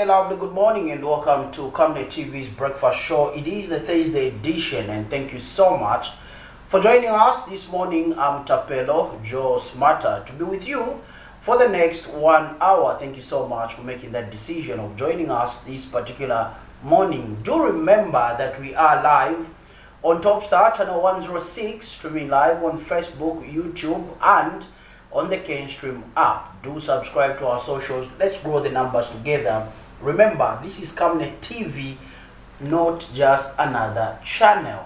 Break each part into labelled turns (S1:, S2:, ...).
S1: lovely good morning and welcome to Camden TV's Breakfast Show. It is the Thursday edition and thank you so much for joining us this morning. I'm Tapelo Joe Smarter to be with you for the next 1 hour. Thank you so much for making that decision of joining us this particular morning. Do remember that we are live on Topstar channel 106, streaming live on Facebook, YouTube and on the Kenstream app. Do subscribe to our socials. Let's grow the numbers together. Remember, this is Camden TV, not just another channel.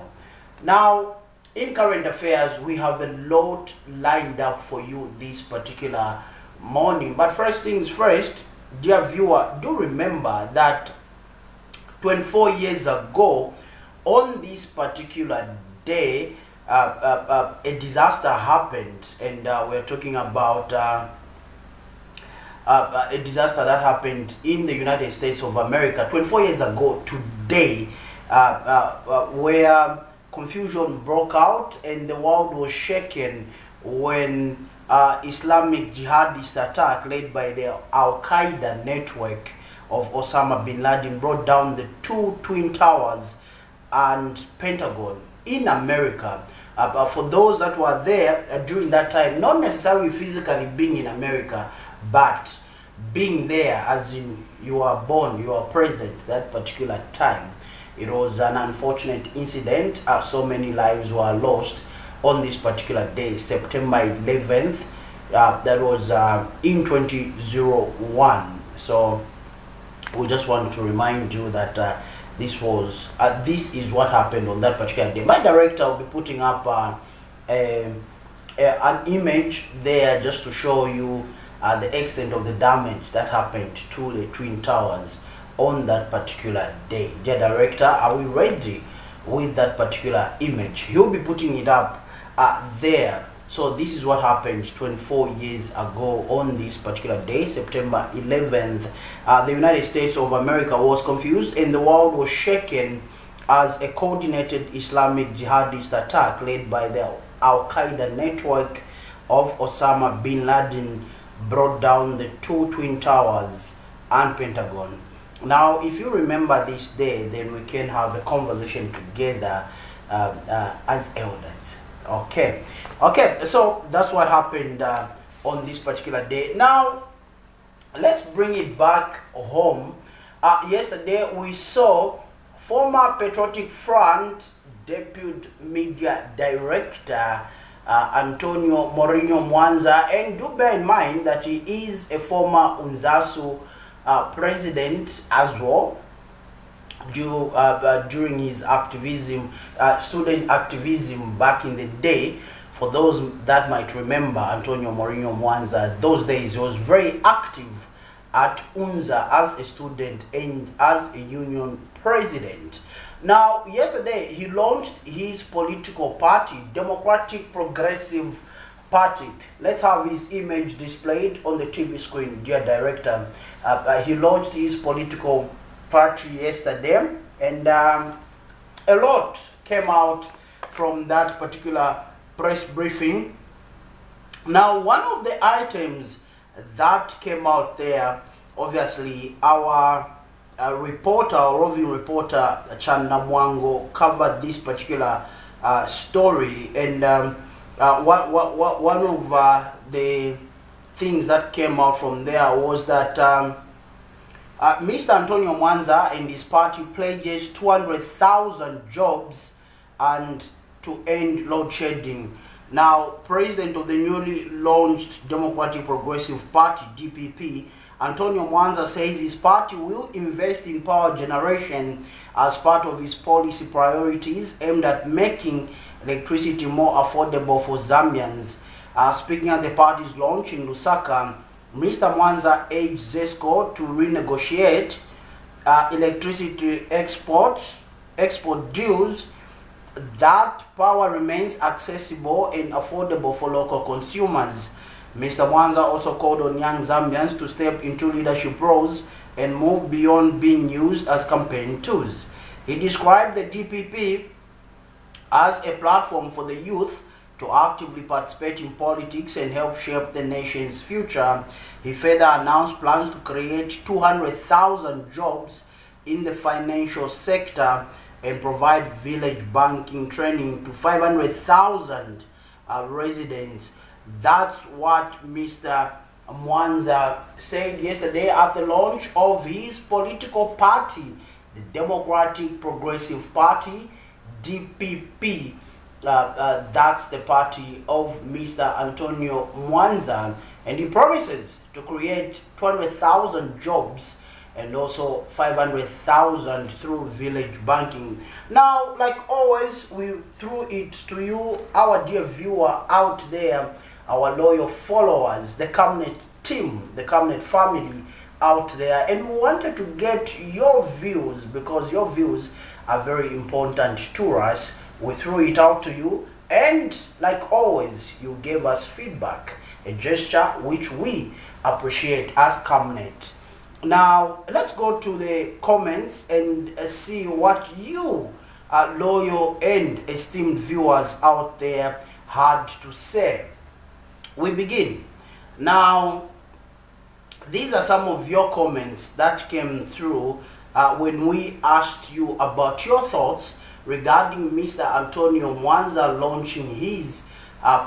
S1: Now, in current affairs, we have a lot lined up for you this particular morning. But first things first, dear viewer, do remember that 24 years ago, on this particular day, a disaster happened, and we're talking about a disaster that happened in the United States of America 24 years ago today, where confusion broke out and the world was shaken when Islamic jihadist attack led by the Al-Qaeda network of Osama bin Laden brought down the two Twin Towers and Pentagon in America. For those that were there during that time, not necessarily physically being in America, but being there as in you are born, you are present that particular time. It was an unfortunate incident. So many lives were lost on this particular day, September 11th. That was in 2001. So we just want to remind you that this is what happened on that particular day. My director will be putting up an image there just to show you the extent of the damage that happened to the Twin Towers on that particular day. Dear director, are we ready with that particular image? He'll be putting it up there. So this is what happened 24 years ago on this particular day, September 11th. The United States of America was confused and the world was shaken as a coordinated Islamic jihadist attack led by the Al-Qaeda network of Osama bin Laden brought down the two Twin Towers and Pentagon. Now, if you remember this day, then we can have a conversation together as elders. Okay, so that's what happened on this particular day. Now, let's bring it back home. Yesterday, we saw former Patriotic Front Deputy Media Director Antonio Mourinho Mwanza, and do bear in mind that he is a former UNZASU president as well. During his activism, student activism back in the day. For those that might remember Antonio Mourinho Mwanza, those days he was very active at UNZA as a student and as a union president. Now, yesterday he launched his political party, Democratic Progressive Party. Let's have his image displayed on the TV screen, dear director. He launched his political party yesterday, and a lot came out from that particular press briefing. Now, one of the items that came out there, obviously, our roving reporter Chanda Mwango covered this particular story, and one of the things that came out from there was that Mr. Antonio Mwanza and his party pledges 200,000 jobs and to end load shedding. Now, president of the newly launched Democratic Progressive Party, DPP, Antonio Mwanza says his party will invest in power generation as part of his policy priorities aimed at making electricity more affordable for Zambians. Speaking at the party's launch in Lusaka, Mr. Mwanza urged ZESCO to renegotiate electricity export deals that power remains accessible and affordable for local consumers. Mr. Mwanza also called on young Zambians to step into leadership roles and move beyond being used as campaign tools. He described the DPP as a platform for the youth to to actively participate in politics and help shape the nation's future. He further announced plans to create 200,000 jobs in the financial sector and provide village banking training to 500,000 residents. That's what Mr. Mwanza said yesterday at the launch of his political party, the Democratic Progressive Party, DPP. That's the party of Mr. Antonio Mwanza, and he promises to create 200,000 jobs and also 500,000 through village banking. Now, like always, we threw it to you, our dear viewer out there, our loyal followers, the Cabinet team, the Cabinet family out there, and we wanted to get your views because your views are very important to us. We threw it out to you, and like always, you gave us feedback, a gesture which we appreciate as Cabinet. Now, let's go to the comments and see what you, loyal and esteemed viewers out there, had to say. We begin. Now, these are some of your comments that came through when we asked you about your thoughts regarding Mr. Antonio Mwanza launching his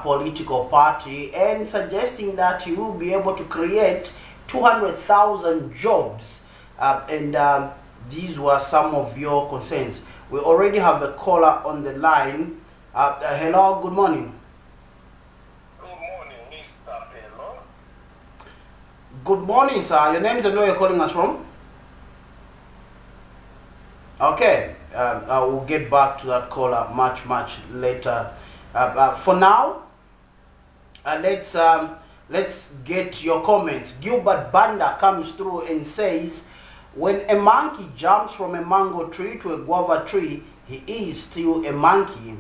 S1: political party and suggesting that he will be able to create 200,000 jobs, and these were some of your concerns. We already have a caller on the line. Hello, good morning.
S2: Good morning, Mr. Pello.
S1: Good morning, sir. Your name is and where you're calling us from? Okay, I will get back to that caller much later. For now, let's get your comments. Gilbert Banda comes through and says, when a monkey jumps from a mango tree to a guava tree, he is still a monkey.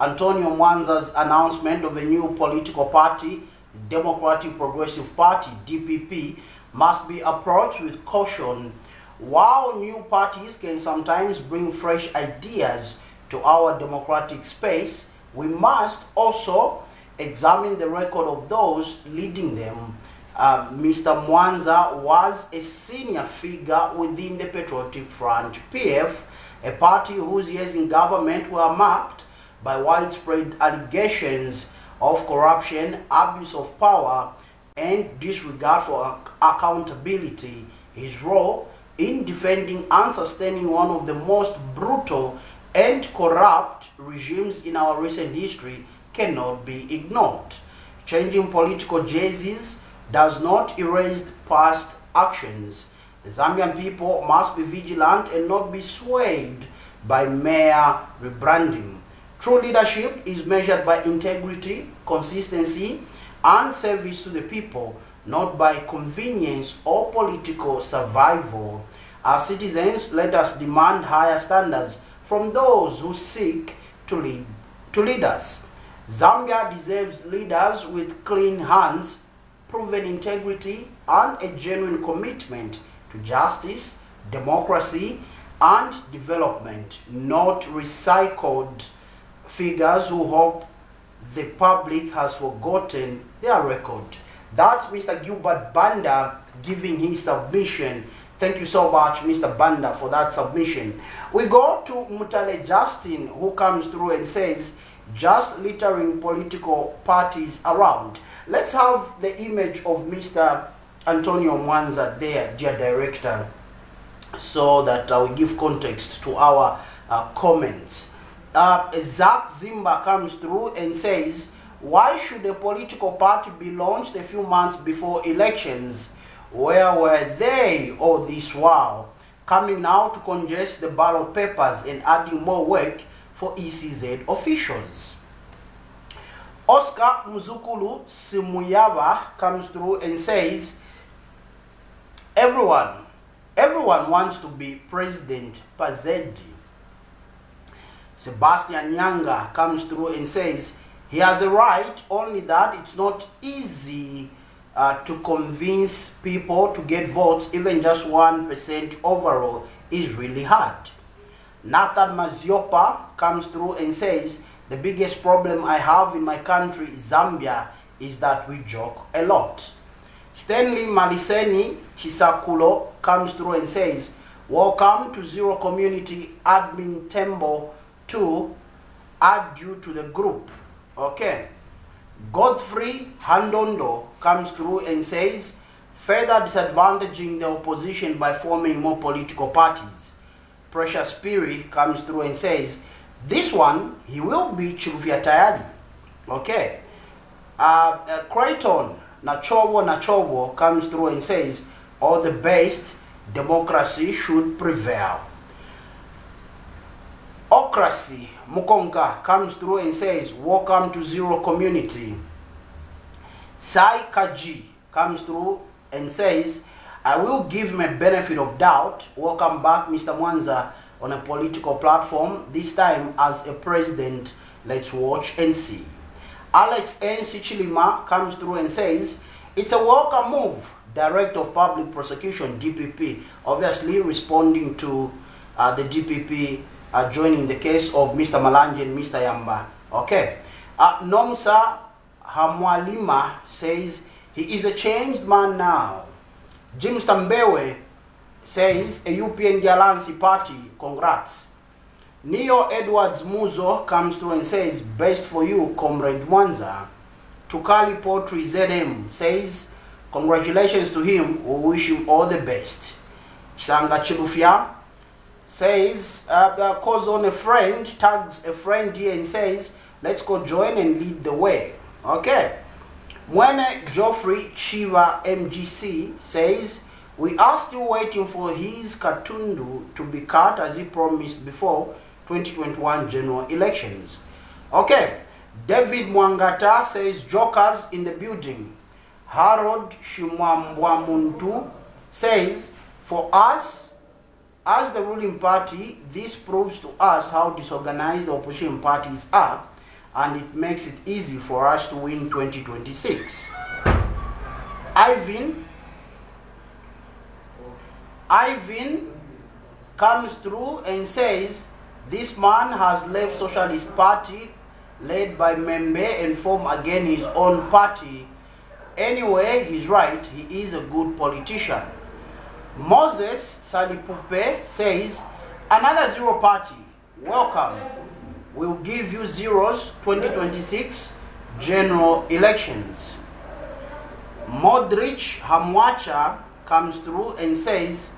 S1: Antonio Mwanza's announcement of a new political party, Democratic Progressive Party, DPP, must be approached with caution. While new parties can sometimes bring fresh ideas to our democratic space, we must also examine the record of those leading them. Mr. Mwanza was a senior figure within the Patriotic Front, PF, a party whose years in government were marked by widespread allegations of corruption, abuse of power, and disregard for accountability. His role in defending and sustaining one of the most brutal and corrupt regimes in our recent history cannot be ignored. Changing political jerseys does not erase past actions. The Zambian people must be vigilant and not be swayed by mere rebranding. True leadership is measured by integrity, consistency, and service to the people, not by convenience or political survival. As citizens, let us demand higher standards from those who seek to lead us. Zambia deserves leaders with clean hands, proven integrity, and a genuine commitment to justice, democracy, and development, not recycled figures who hope the public has forgotten their record. That's Mr. Gilbert Banda giving his submission. Thank you so much, Mr. Banda, for that submission. We go to Mutale Justin, who comes through and says, just littering political parties around. Let's have the image of Mr. Antonio Mwanza there, dear director, so that we give context to our comments. Zach Zimba comes through and says, why should a political party be launched a few months before elections? Where were they all this while? Coming now to congest the ballot papers and adding more work for ECZ officials. Oscar Muzukulu Simuyaba comes through and says, everyone wants to be President Pazedi. Sebastian Nyanga comes through and says, he has a right, only that it's not easy to convince people to get votes. Even just 1% overall is really hard. Nathan Maziopa comes through and says, The biggest problem I have in my country, Zambia, is that we joke a lot. Stanley Maliseni Chisakulo comes through and says, welcome to Zero Community Admin Tembo 2. Add you to the group. Okay. Godfrey Handondo comes through and says, further disadvantaging the opposition by forming more political parties. Precious Phiri comes through and says, this one, he will be Chilufya Tayali. Okay. Creighton Nachowo comes through and says, all the best, democracy should prevail. Okrasi Mukonga comes through and says, welcome to Zero Community. Sai Kaji comes through and says, I will give him a benefit of doubt. Welcome back, Mr. Mwanza, on a political platform, this time as a president. Let's watch and see. Alex N. Sichilima comes through and says, it's a welcome move. Director of Public Prosecution, DPP, obviously responding to the DPP joining the case of Mr. Malanje and Mr. Yamba. Okay. Nomsa Hamwalima says, he is a changed man now. Jim Stambewe says, a UPN Alliance party, congrats. Neo Edwards Muzo comes through and says, best for you, Comrade Mwanza. Tukali Potri ZM says, congratulations to him, we wish him all the best. Sanga Chilufya says, calls on a friend, tags a friend here and says, let's go join and lead the way. Okay. Mwene Geoffrey Chiva MGC says, we are still waiting for his Katundu to be cut as he promised before 2021 general elections. Okay. David Mwangata says, jokers in the building. Harold Shimwambwamuntu says, for us, as the ruling party, this proves to us how disorganized the opposition parties are, and it makes it easy for us to win 2026. Ivan comes through and says, this man has left Socialist Party led by Membe and formed again his own party. Anyway, he's right, he is a good politician. Moses Salipupe says, another Zero party, welcome. We'll give you zeros 2026 general elections. Modric Hamwacha comes through and says,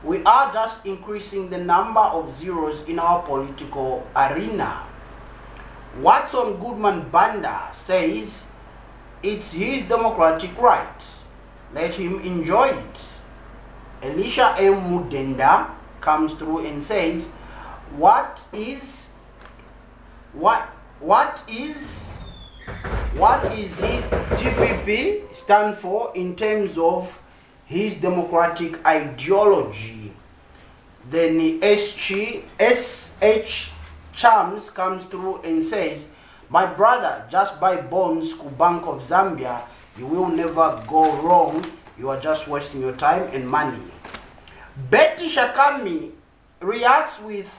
S1: we are just increasing the number of zeros in our political arena. Watson Goodman Banda says, it's his democratic right. Let him enjoy it. Elisha M. Mudenda comes through and says, what is his DPP stand for in terms of his democratic ideology? Then SH Chams comes through and says, my brother, just buy bonds to Bank of Zambia. You will never go wrong. You are just wasting your time and money. Betty Shakami reacts with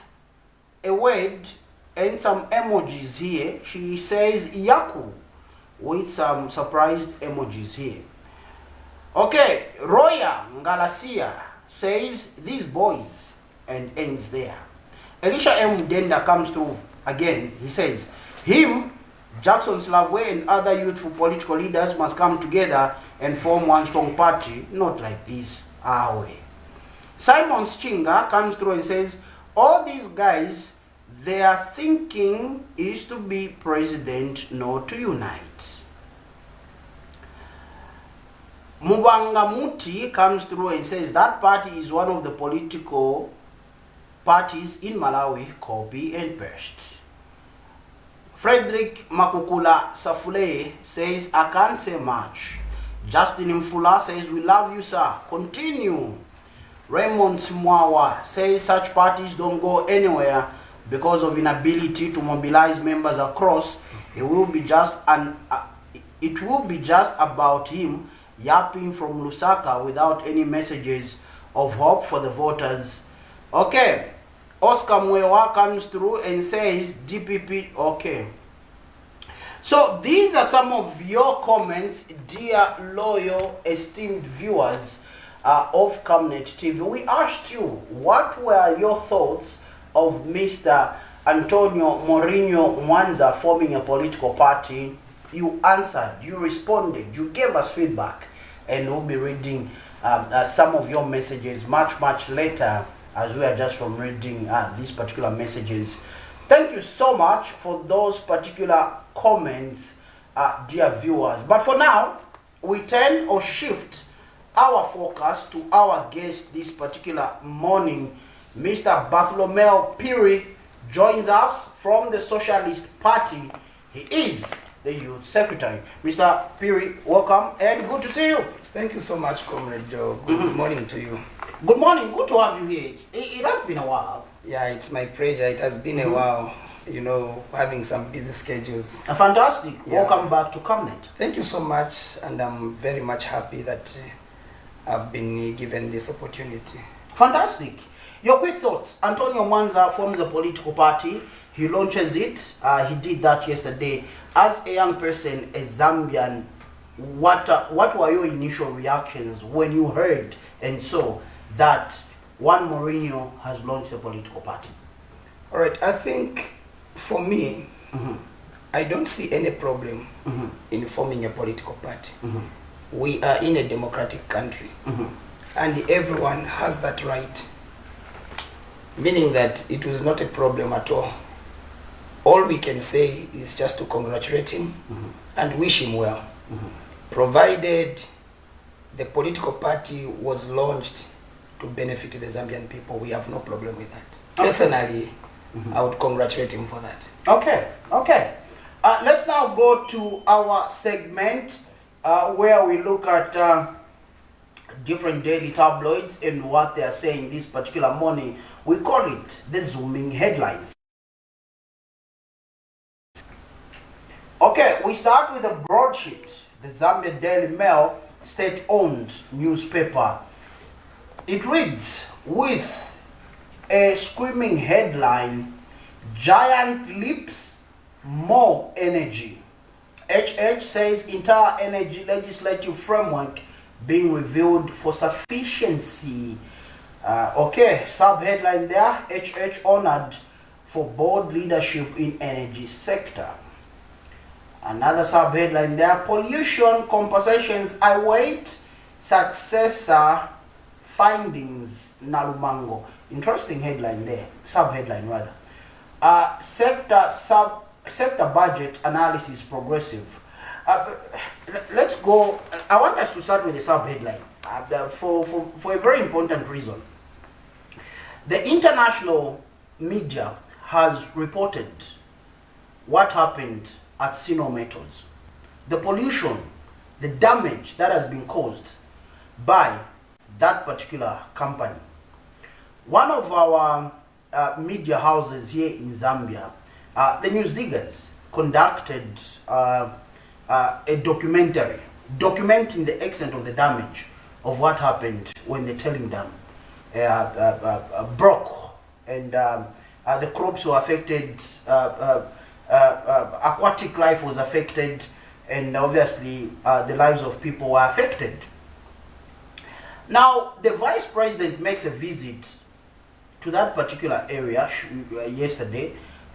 S1: a word and some emojis here. She says Yaku with some surprised emojis here. Okay, Roya Ngalasia says these boys and ends there. Elisha M. Denda comes through again. He says, him, Jackson Slavwe and other youthful political leaders must come together and form one strong party, not like this our way. Simon Schinga comes through and says, all these guys, their thinking is to be president, not to unite. Mubangamuti comes through and says that party is one of the political parties in Malawi, copy and paste. Frederick Makukula Safule says, I can't say much. Justin Mfula says, we love you, sir. Continue. Raymond Smwawa says such parties don't go anywhere because of inability to mobilize members across. It will be just about him yapping from Lusaka without any messages of hope for the voters. Okay. Oscar Mwewa comes through and says DPP, okay, So these are some of your comments, dear loyal, esteemed viewers of Camnet TV. We asked you, what were your thoughts of Mr. Antonio Mourinho Mwanza forming a political party? You answered, you responded, you gave us feedback, and we'll be reading some of your messages much later, as we are just from reading these particular messages. Thank you so much for those particular comments, dear viewers. But for now, we turn or shift our focus to our guest this particular morning. Mr. Bartholomew Phiri joins us from the Socialist Party. He is the Youth Secretary. Mr. Phiri, welcome and good to see you.
S3: Thank you so much, Comrade Joe. Good morning to you.
S1: Good morning. Good to have you here. It has been a while.
S3: Yeah, it's my pleasure. It has been a while, you know, having some busy schedules.
S1: Fantastic.
S3: Yeah.
S1: Welcome back to Camnet.
S3: Thank you so much, and I'm very much happy that I've been given this opportunity.
S1: Fantastic. Your quick thoughts. Antonio Mwanza forms a political party. He launches it. He did that yesterday. As a young person, a Zambian, what were your initial reactions when you heard and saw that one Mourinho has launched a political party?
S3: All right, I think for me, I don't see any problem in forming a political party. We are in a democratic country, and everyone has that right, meaning that it was not a problem at all. All we can say is just to congratulate him and wish him well, provided the political party was launched to benefit the Zambian people. We have no problem with that. Okay. Personally, I would congratulate him for that.
S1: Okay. Let's now go to our segment where we look at different daily tabloids and what they are saying this particular morning. We call it the zooming headlines. Okay, we start with a broadsheet. The Zambia Daily Mail, state-owned newspaper. It reads with a screaming headline, "Giant leaps, more energy." HH says entire energy legislative framework being reviewed for sufficiency. Okay, sub-headline there, HH honored for board leadership in energy sector. Another sub-headline there, pollution compensations await successor findings, Nalumango. Interesting headline there, sub-headline rather. Sector budget analysis progressive. Let's go. I want us to start with the sub-headline for a very important reason. The international media has reported what happened at Sino Metals, the pollution, the damage that has been caused by that particular company. One of our media houses here in Zambia, the News Diggers, conducted a documentary documenting the extent of the damage of what happened when the tailing dam broke, and the crops were affected, aquatic life was affected, and obviously the lives of people were affected. Now, the vice president makes a visit to that particular area yesterday,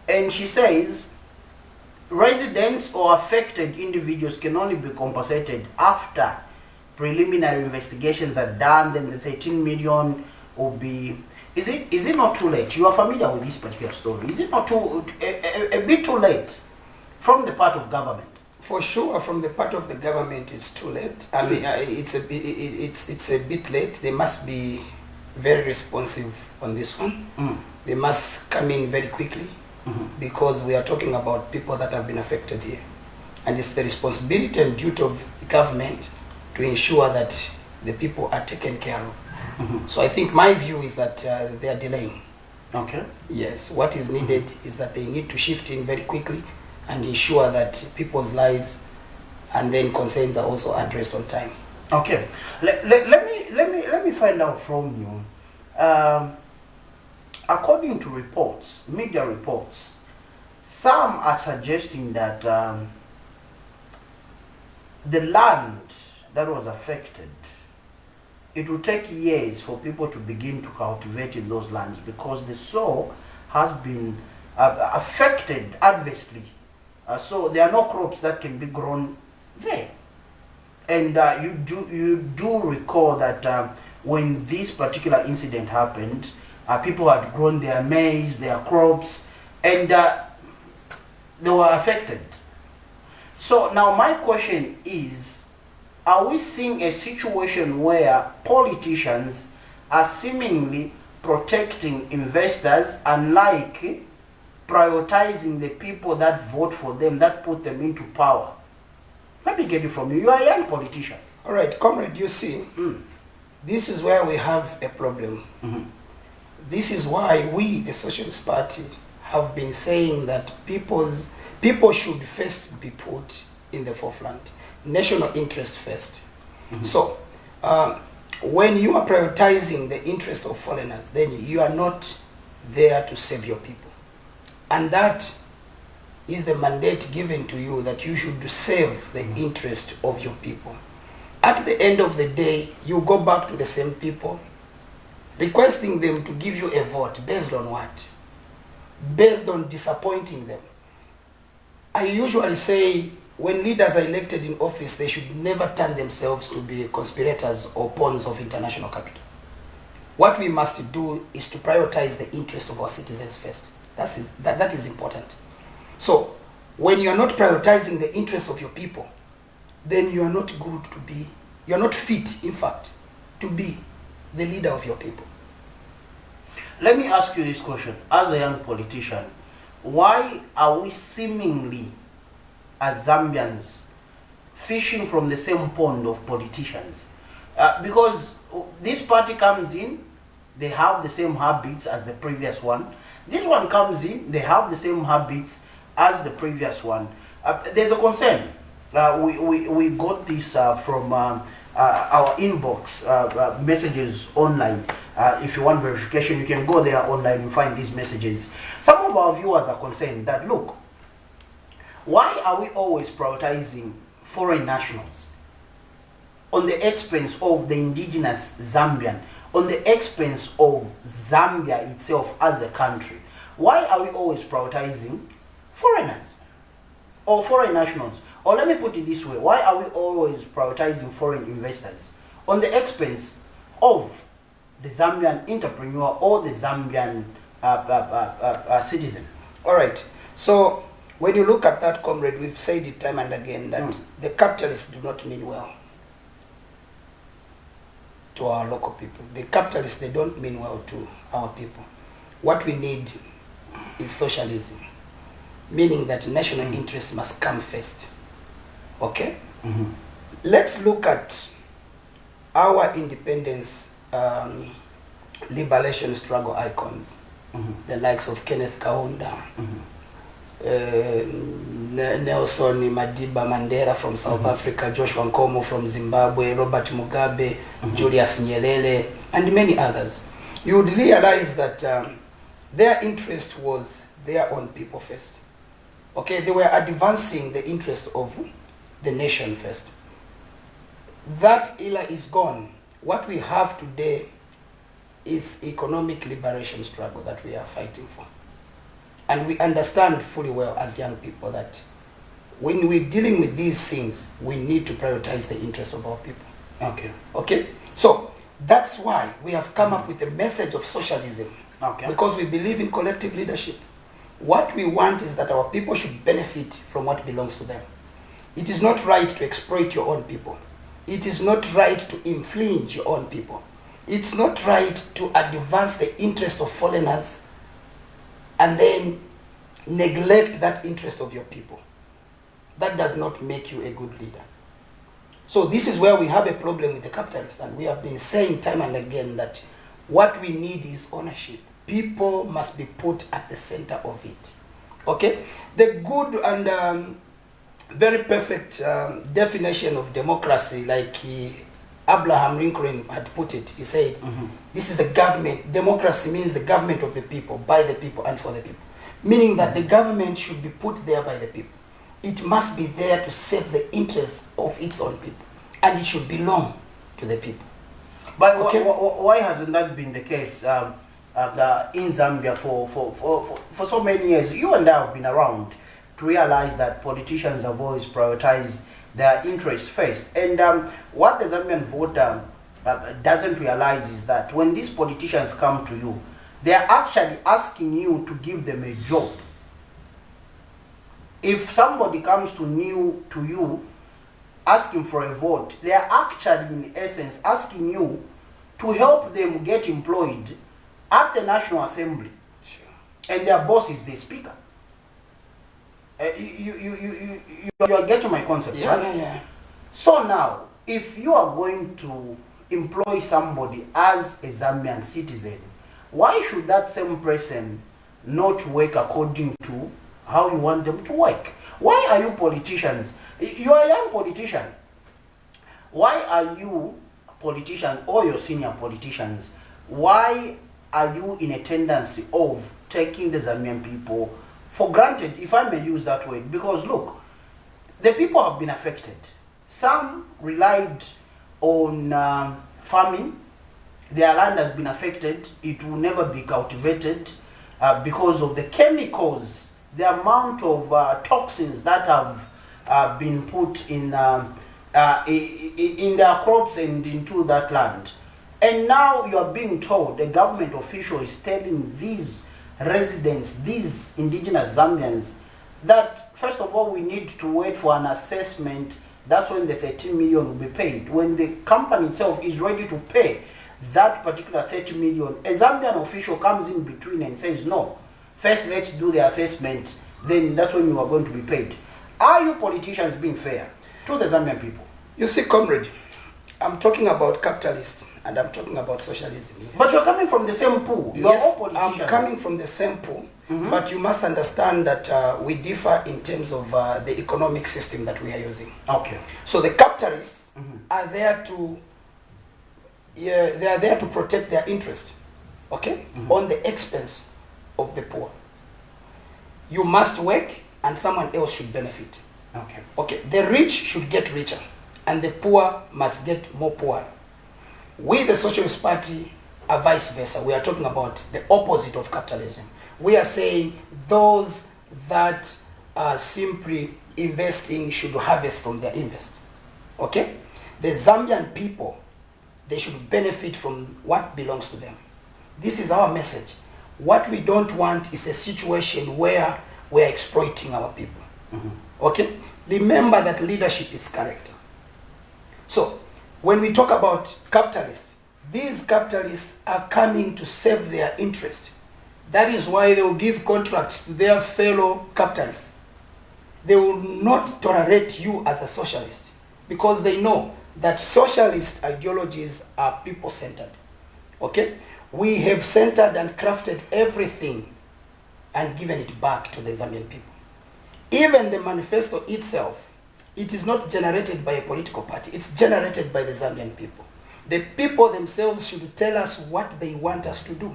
S1: and she says residents or affected individuals can only be compensated after preliminary investigations are done. Then the 13 million will be. Is it not too late? You are familiar with this particular story. Is it not a bit too late from the part of government?
S3: For sure, from the part of the government, it's too late. I mean, it's a bit late. They must be very responsive on this one. They must come in very quickly, because we are talking about people that have been affected here, and it's the responsibility and duty of government to ensure that the people are taken care of. So I think my view is that they are delaying.
S1: Okay.
S3: Yes, what is needed is that they need to shift in very quickly and ensure that people's lives and then concerns are also addressed on time.
S1: Okay. Let me find out from you. According to reports, media reports, some are suggesting that the land that was affected, it will take years for people to begin to cultivate in those lands because the soil has been affected adversely. So there are no crops that can be grown there. And you do recall that when this particular incident happened, people had grown their maize, their crops, and they were affected. So now my question is, are we seeing a situation where politicians are seemingly protecting investors, unlike prioritizing the people that vote for them, that put them into power? Let me get it from you. You are a young politician.
S3: All right, comrade, you see, this is where we have a problem. This is why we, the Socialist Party, have been saying that people should first be put in the forefront. National interest first. So, when you are prioritizing the interest of foreigners, then you are not there to save your people. And that is the mandate given to you, that you should save the interest of your people. At the end of the day, you go back to the same people, requesting them to give you a vote based on what? Based on disappointing them. I usually say, when leaders are elected in office, they should never turn themselves to be conspirators or pawns of international capital. What we must do is to prioritize the interest of our citizens first. That is important. So, when you are not prioritizing the interest of your people, then you are not good to be, you are not fit, in fact, to be the leader of your people.
S1: Let me ask you this question. As a young politician, why are we seemingly, as Zambians, fishing from the same pond of politicians? Because this party comes in, they have the same habits as the previous one. This one comes in, they have the same habits as the previous one. There's a concern. We got this from our inbox, messages online. If you want verification, you can go there online and find these messages. Some of our viewers are concerned that, look, why are we always prioritizing foreign nationals on the expense of the indigenous Zambian, on the expense of Zambia itself as a country? Why are we always prioritizing foreigners or foreign nationals? Or let me put it this way, why are we always prioritizing foreign investors on the expense of the Zambian entrepreneur or the Zambian citizen?
S3: All right. So, when you look at that, comrade, we've said it time and again that the capitalists do not mean well to our local people. The capitalists, they don't mean well to our people. What we need is socialism, meaning that national interest must come first. Okay? Let's look at our independence liberation struggle icons, the likes of Kenneth Kaunda, Nelson Madiba Mandela from South Africa, Joshua Nkomo from Zimbabwe, Robert Mugabe, Julius Nyerere, and many others. You would realize that their interest was their own people first. Okay, they were advancing the interest of the nation first. That era is gone. What we have today is economic liberation struggle that we are fighting for. And we understand fully well as young people that when we're dealing with these things, we need to prioritize the interests of our people.
S1: Okay.
S3: Okay? So, that's why we have come up with the message of socialism.
S1: Okay.
S3: Because we believe in collective leadership. What we want is that our people should benefit from what belongs to them. It is not right to exploit your own people. It is not right to infringe your own people. It's not right to advance the interest of foreigners and then neglect that interest of your people. That does not make you a good leader. So this is where we have a problem with the capitalists, and we have been saying time and again that what we need is ownership. People must be put at the center of it. Okay? The good and very perfect definition of democracy, like Abraham Lincoln had put it, he said, this is the government. Democracy means the government of the people, by the people, and for the people. Meaning that the government should be put there by the people. it must be there to serve the interests of its own people, and it should belong to the people.
S1: But
S3: Okay.
S1: why hasn't that been the case in Zambia for so many years? You and I have been around to realize that politicians have always prioritized their interests first. And what the Zambian voter doesn't realize is that when these politicians come to you, they are actually asking you to give them a job. If somebody comes to you asking for a vote, they are actually in essence asking you to help them get employed at the National Assembly.
S3: Sure.
S1: And their boss is the speaker. You are getting my concept,
S3: Yeah,
S1: right?
S3: yeah.
S1: So now, if you are going to employ somebody as a Zambian citizen, why should that same person not work according to how you want them to work? Why are you politicians? You are a young politician. Why are you politician or your senior politicians? Why are you in a tendency of taking the Zambian people for granted, if I may use that word? Because look, the people have been affected. Some relied on farming. Their land has been affected. It will never be cultivated because of the chemicals, the amount of toxins that have been put in their crops and into that land. And now you are being told, the government official is telling these residents, these indigenous Zambians, that first of all we need to wait for an assessment. That's when the 13 million will be paid. When the company itself is ready to pay that particular 30 million, a Zambian official comes in between and says, no, first let's do the assessment, then that's when you are going to be paid. Are you politicians being fair to the Zambian people?
S3: You see, comrade, I'm talking about capitalists and I'm talking about socialism here.
S1: But you're coming from the same pool. You're
S3: Yes,
S1: all politicians.
S3: I'm coming from the same pool, but you must understand that we differ in terms of the economic system that we are using.
S1: Okay.
S3: So the capitalists are there to, they are there to protect their interest, okay, on the expense of the poor. You must work and someone else should benefit.
S1: Okay.
S3: Okay, the rich should get richer and the poor must get more poor. We, the Socialist Party, are vice versa. We are talking about the opposite of capitalism. We are saying those that are simply investing should harvest from their invest. Okay? The Zambian people, they should benefit from what belongs to them. This is our message. What we don't want is a situation where we are exploiting our people. Okay? Remember that leadership is character. So, when we talk about capitalists, these capitalists are coming to serve their interest. That is why they will give contracts to their fellow capitalists. They will not tolerate you as a socialist because they know that socialist ideologies are people-centered. Okay? We have centered and crafted everything and given it back to the Zambian people. Even the manifesto itself, it is not generated by a political party. It's generated by the Zambian people. The people themselves should tell us what they want us to do.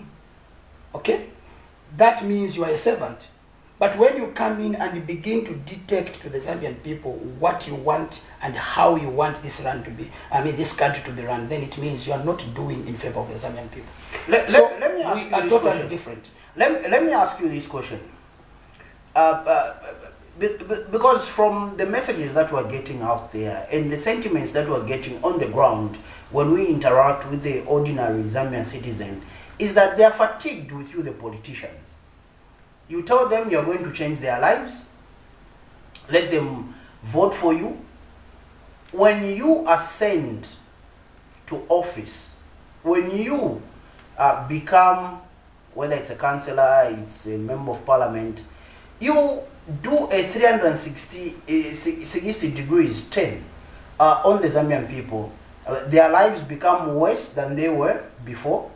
S3: Okay? That means you are a servant. But when you come in and begin to dictate to the Zambian people what you want and how you want this land to be, this country to be run, then it means you are not doing in favor of the Zambian people.
S1: Let me ask you
S3: are
S1: this
S3: totally
S1: question.
S3: different.
S1: Let me ask you this question. Because from the messages that we're getting out there and the sentiments that we're getting on the ground when we interact with the ordinary Zambian citizen, is that they're fatigued with you, the politicians. You tell them you're going to change their lives, let them vote for you. When you ascend to office, when you become, whether it's a councillor, it's a member of parliament, you do a 360 degrees turn on the Zambian people. Their lives become worse than they were before.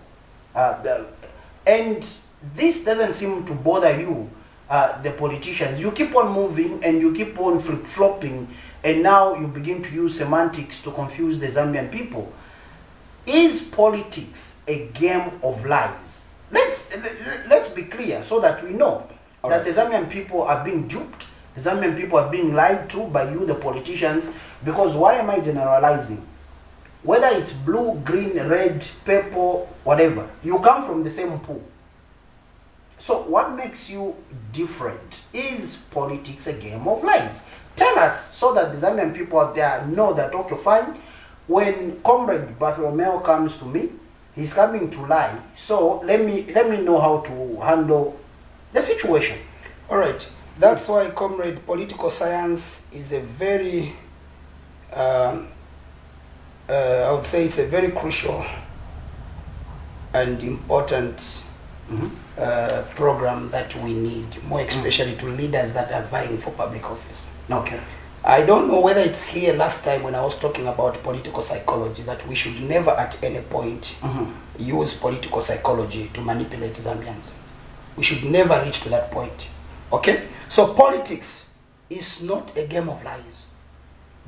S1: And this doesn't seem to bother you, the politicians. You keep on moving and you keep on flip-flopping, and now you begin to use semantics to confuse the Zambian people. Is politics a game of lies? Let's be clear so that we know that the Zambian people are being duped, The Zambian people are being lied to by you, the politicians, because why am I generalizing? Whether it's blue, green, red, purple, whatever, you come from the same pool. So what makes you different? Is politics a game of lies? Tell us so that the Zambian people out there know that, okay, fine, when Comrade Bartholomew comes to me, he's coming to lie. So let me know how to handle the situation.
S3: All right. That's why, Comrade, political science is a very, I would say it's a very crucial and important program that we need, more especially to leaders that are vying for public office.
S1: Okay.
S3: I don't know whether it's here last time when I was talking about political psychology, that we should never at any point use political psychology to manipulate Zambians. We should never reach to that point. Okay? So politics is not a game of lies.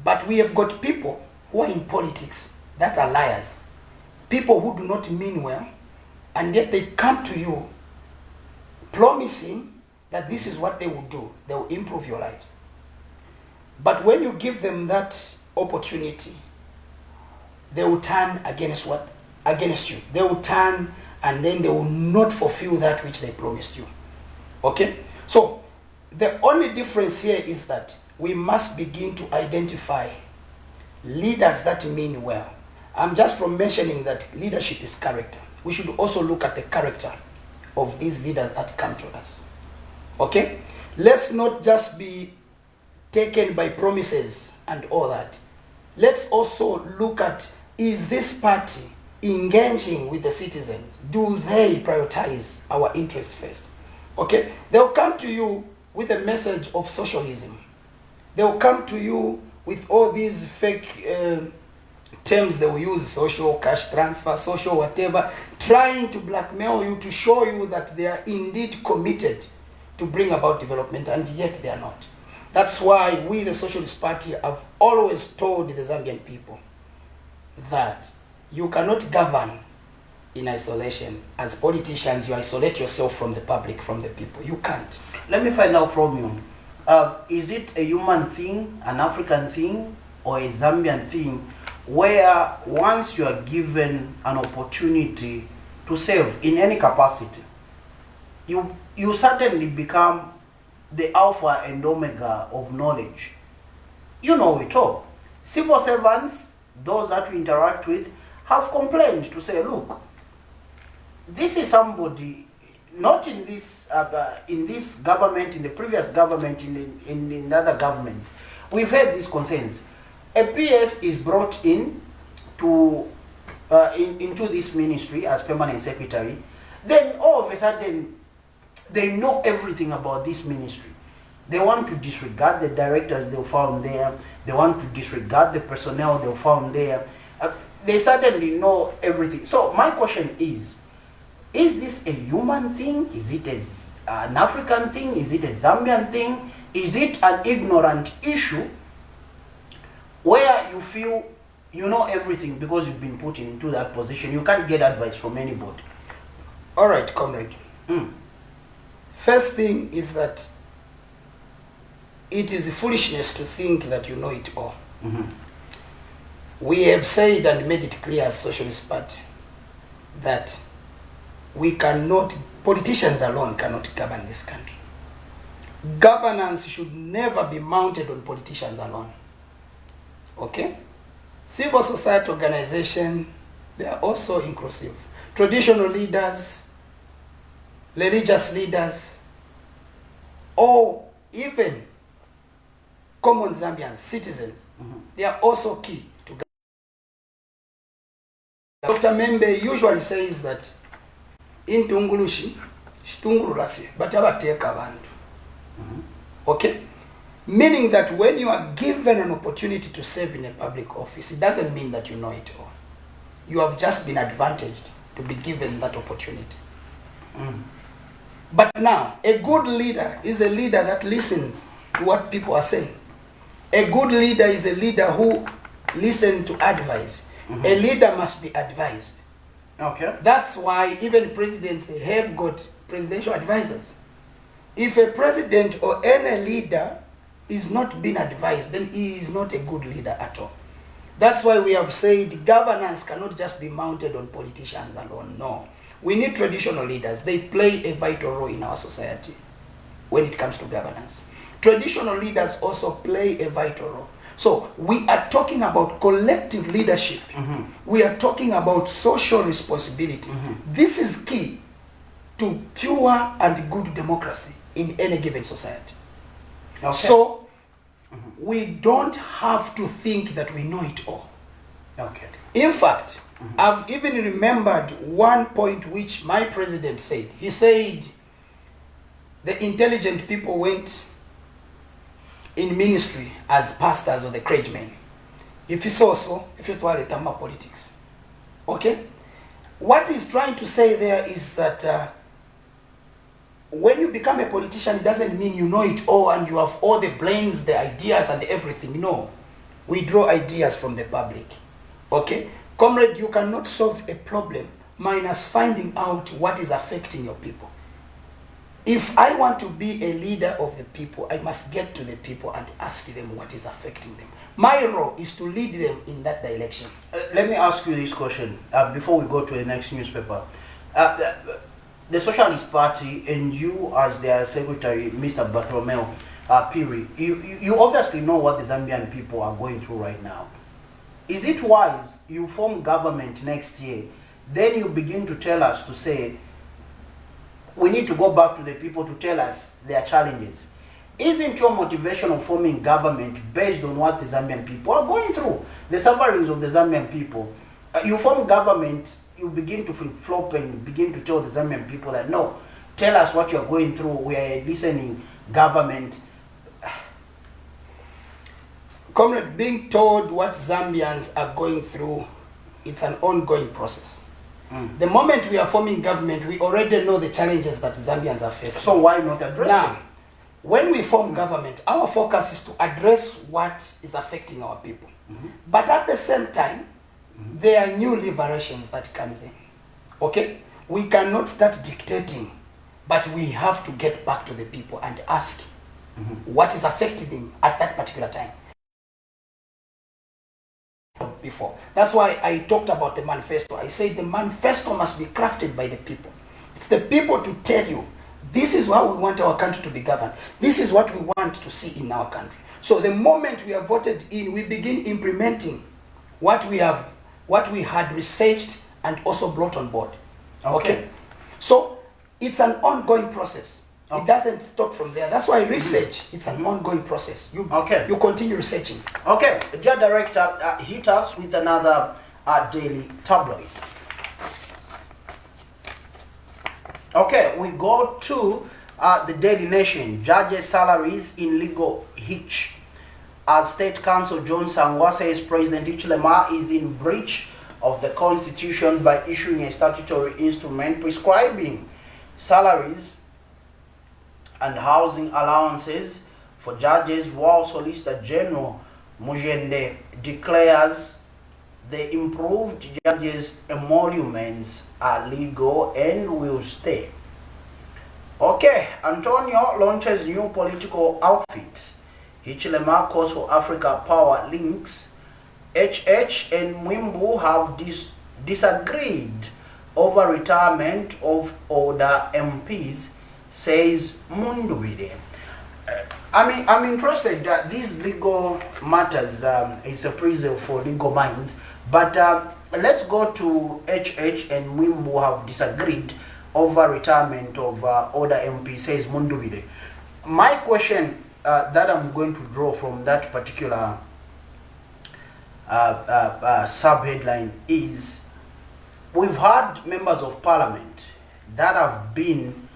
S3: But we have got people who are in politics that are liars. People who do not mean well, and yet they come to you promising that this is what they will do. They will improve your lives. But when you give them that opportunity, they will turn against what? Against you. They will turn, and then they will not fulfill that which they promised you. Okay? So, the only difference here is that we must begin to identify leaders that mean well. I'm just from mentioning that leadership is character. We should also look at the character of these leaders that come to us. Okay? Let's not just be taken by promises and all that. Let's also look at, is this party engaging with the citizens? Do they prioritize our interest first? Okay? They'll come to you with a message of socialism. They'll come to you with all these fake terms they will use, social cash transfer, social whatever, trying to blackmail you to show you that they are indeed committed to bring about development, and yet they are not. That's why we, the Socialist Party, have always told the Zambian people that you cannot govern in isolation. As politicians, you isolate yourself from the public, from the people. You can't.
S1: Let me find out from you. Is it a human thing, an African thing, or a Zambian thing, where once you are given an opportunity to serve in any capacity, you suddenly become the alpha and omega of knowledge? You know it all. Civil servants, those that we interact with, have complained to say, look, this is somebody, not in this government, in the previous government, in other governments. We've had these concerns. A PS is brought in to into this ministry as permanent secretary. Then all of a sudden, they know everything about this ministry. They want to disregard the directors they found there. They want to disregard the personnel they found there. They suddenly know everything. So my question is this a human thing? Is it an African thing? Is it a Zambian thing? Is it an ignorant issue where you feel you know everything because you've been put into that position? You can't get advice from anybody.
S3: All right, comrade. First thing is that it is foolishness to think that you know it all. We have said and made it clear as Socialist Party that we cannot, politicians alone cannot govern this country. Governance should never be mounted on politicians alone. Okay? Civil society organization, they are also inclusive. Traditional leaders, religious leaders, or even common Zambian citizens, they are also key to governance. Dr. Membe usually says that in Tungulushi, Stunguru Rafi, but abateka abantu. Okay? Meaning that when you are given an opportunity to serve in a public office, it doesn't mean that you know it all. You have just been advantaged to be given that opportunity. But now, a good leader is a leader that listens to what people are saying. A good leader is a leader who listens to advice. A leader must be advised.
S1: Okay.
S3: That's why even presidents, they have got presidential advisors. If a president or any leader is not being advised, then he is not a good leader at all. That's why we have said governance cannot just be mounted on politicians alone. No. We need traditional leaders. They play a vital role in our society when it comes to governance. Traditional leaders also play a vital role. So we are talking about collective leadership. We are talking about social responsibility. This is key to pure and good democracy in any given society.
S1: Okay.
S3: So we don't have to think that we know it all.
S1: Okay.
S3: In fact, I've even remembered one point which my president said. He said the intelligent people went in ministry as pastors or the clergymen. If it's also, if it were Tama politics. Okay? What he's trying to say there is that when you become a politician, it doesn't mean you know it all and you have all the brains, the ideas and everything. No. We draw ideas from the public. Okay? Comrade, you cannot solve a problem minus finding out what is affecting your people. If I want to be a leader of the people, I must get to the people and ask them what is affecting them. My role is to lead them in that direction.
S1: Let me ask you this question before we go to the next newspaper. The Socialist Party and you as their secretary, Mr. Bartholomew, Phiri, you obviously know what the Zambian people are going through right now. Is it wise you form government next year, then you begin to tell us to say, we need to go back to the people to tell us their challenges? Isn't your motivation of forming government based on what the Zambian people are going through? The sufferings of the Zambian people. You form government, you begin to flip-flop and begin to tell the Zambian people that, no, tell us what you're going through, we are a listening government.
S3: Comrade, being told what Zambians are going through, it's an ongoing process. The moment we are forming government, we already know the challenges that Zambians are facing.
S1: So why not address them?
S3: Now, when we form government, our focus is to address what is affecting our people. But at the same time, there are new liberations that comes in. Okay? We cannot start dictating, but we have to get back to the people and ask what is affecting them at that particular time. Before. That's why I talked about the manifesto. I said the manifesto must be crafted by the people. It's the people to tell you, this is how we want our country to be governed. This is what we want to see in our country. So the moment we are voted in, we begin implementing what we had researched and also brought on board. Okay? So it's an ongoing process. It doesn't stop from there. That's why research, it's an ongoing process. You continue researching.
S1: Okay, dear director, hit us with another daily tabloid. Okay, we go to the Daily Nation. Judges' salaries in legal hitch. As State Counsel John Sangwa says President Hichilema is in breach of the Constitution by issuing a statutory instrument prescribing salaries and housing allowances for judges, while Solicitor General Mujende declares the improved judges' emoluments are legal and will stay. Okay, Antonio launches new political outfit. Hichilema calls for Africa Power links. HH and Mwimbu have disagreed over retirement of older MPs, says Mundubide. I'm interested that these legal matters is a prison for legal minds, but let's go to HH and Mwimbu have disagreed over retirement of older MP, says Mundubide. My question that I'm going to draw from that particular sub-headline is, we've had members of parliament that have been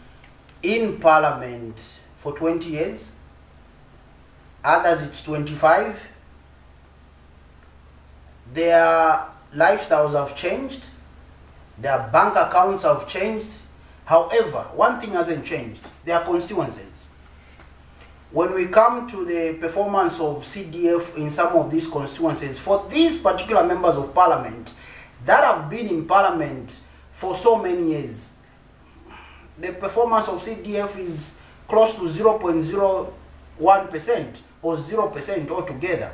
S1: in parliament for 20 years, others it's 25. Their lifestyles have changed, their bank accounts have changed. However, one thing hasn't changed: their constituencies. When we come to the performance of CDF in some of these constituencies, for these particular members of parliament that have been in parliament for so many years, the performance of CDF is close to 0.01%, or 0% altogether.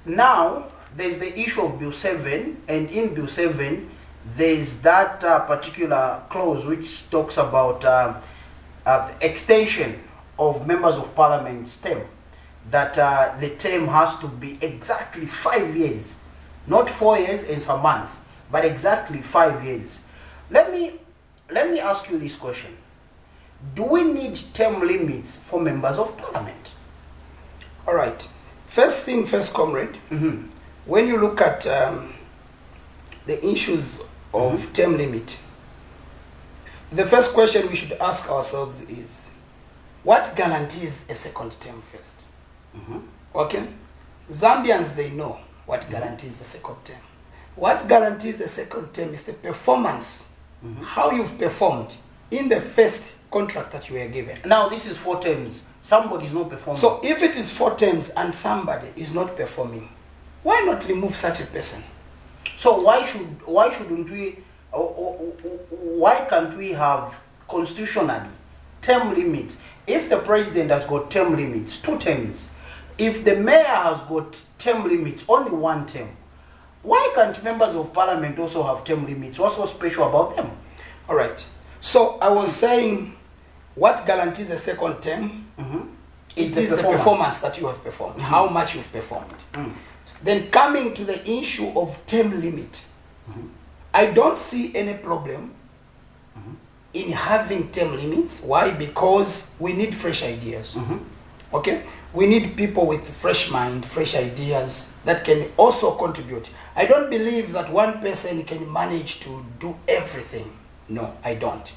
S1: Now, there's the issue of Bill 7, and in Bill 7, there's that particular clause which talks about extension of members of parliament's term, that the term has to be exactly 5 years, not 4 years and some months, but exactly 5 years. Let me ask you this question. Do we need term limits for members of parliament?
S3: All right. First thing first, comrade. When you look at the issues of term limit, the first question we should ask ourselves is, what guarantees a second term first? Okay? Zambians, they know what guarantees the second term. What guarantees the second term is the performance, how you've performed in the first contract that you were given.
S1: Now, this is 4 terms. Somebody is not performing.
S3: So if it is 4 terms and somebody is not performing, why not remove such a person?
S1: So why shouldn't we, why can't we have constitutionally term limits? If the president has got term limits, 2 terms, if the mayor has got term limits, only 1 term, why can't members of parliament also have term limits? What's so special about them?
S3: All right. So I was saying, what guarantees a second term? It is the performance that you have performed, how much you've performed. Then coming to the issue of term limit, I don't see any problem in having term limits. Why? Because we need fresh ideas. Okay? We need people with fresh mind, fresh ideas that can also contribute. I don't believe that one person can manage to do everything. No, I don't.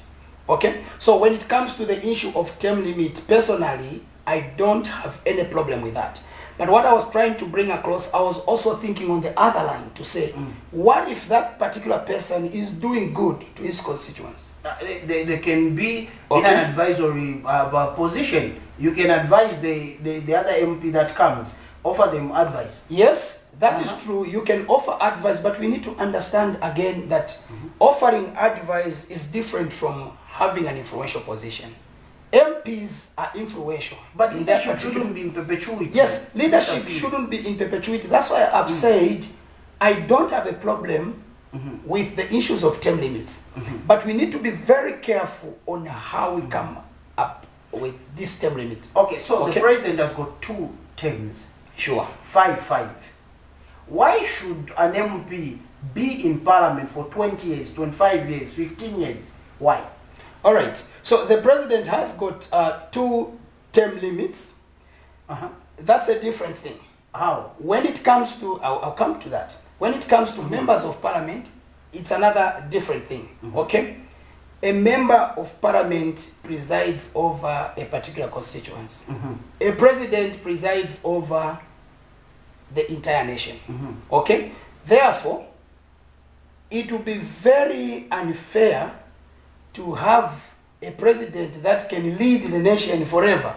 S3: Okay? So when it comes to the issue of term limit, personally, I don't have any problem with that. But what I was trying to bring across, I was also thinking on the other line to say, what if that particular person is doing good to his constituents?
S1: They can be in an advisory position. You can advise the other MP that comes, offer them advice.
S3: Yes, that is true. You can offer advice, but we need to understand again that offering advice is different from having an influential position. MPs are influential,
S1: but leadership shouldn't be in perpetuity.
S3: Yes, leadership shouldn't be in perpetuity. That's why I've said I don't have a problem with the issues of term limits. But we need to be very careful on how we come up with this term limit.
S1: Okay, so the president has got 2 terms.
S3: Sure.
S1: 5. Why should an MP be in parliament for 20 years, 25 years, 15 years? Why?
S3: All right. So the president has got 2 term limits. That's a different thing.
S1: How?
S3: When it comes to, I'll come to that. When it comes to members of parliament, it's another different thing. Okay? A member of parliament presides over a particular constituency. A president presides over the entire nation. Okay? Therefore, it will be very unfair to have a president that can lead the nation forever,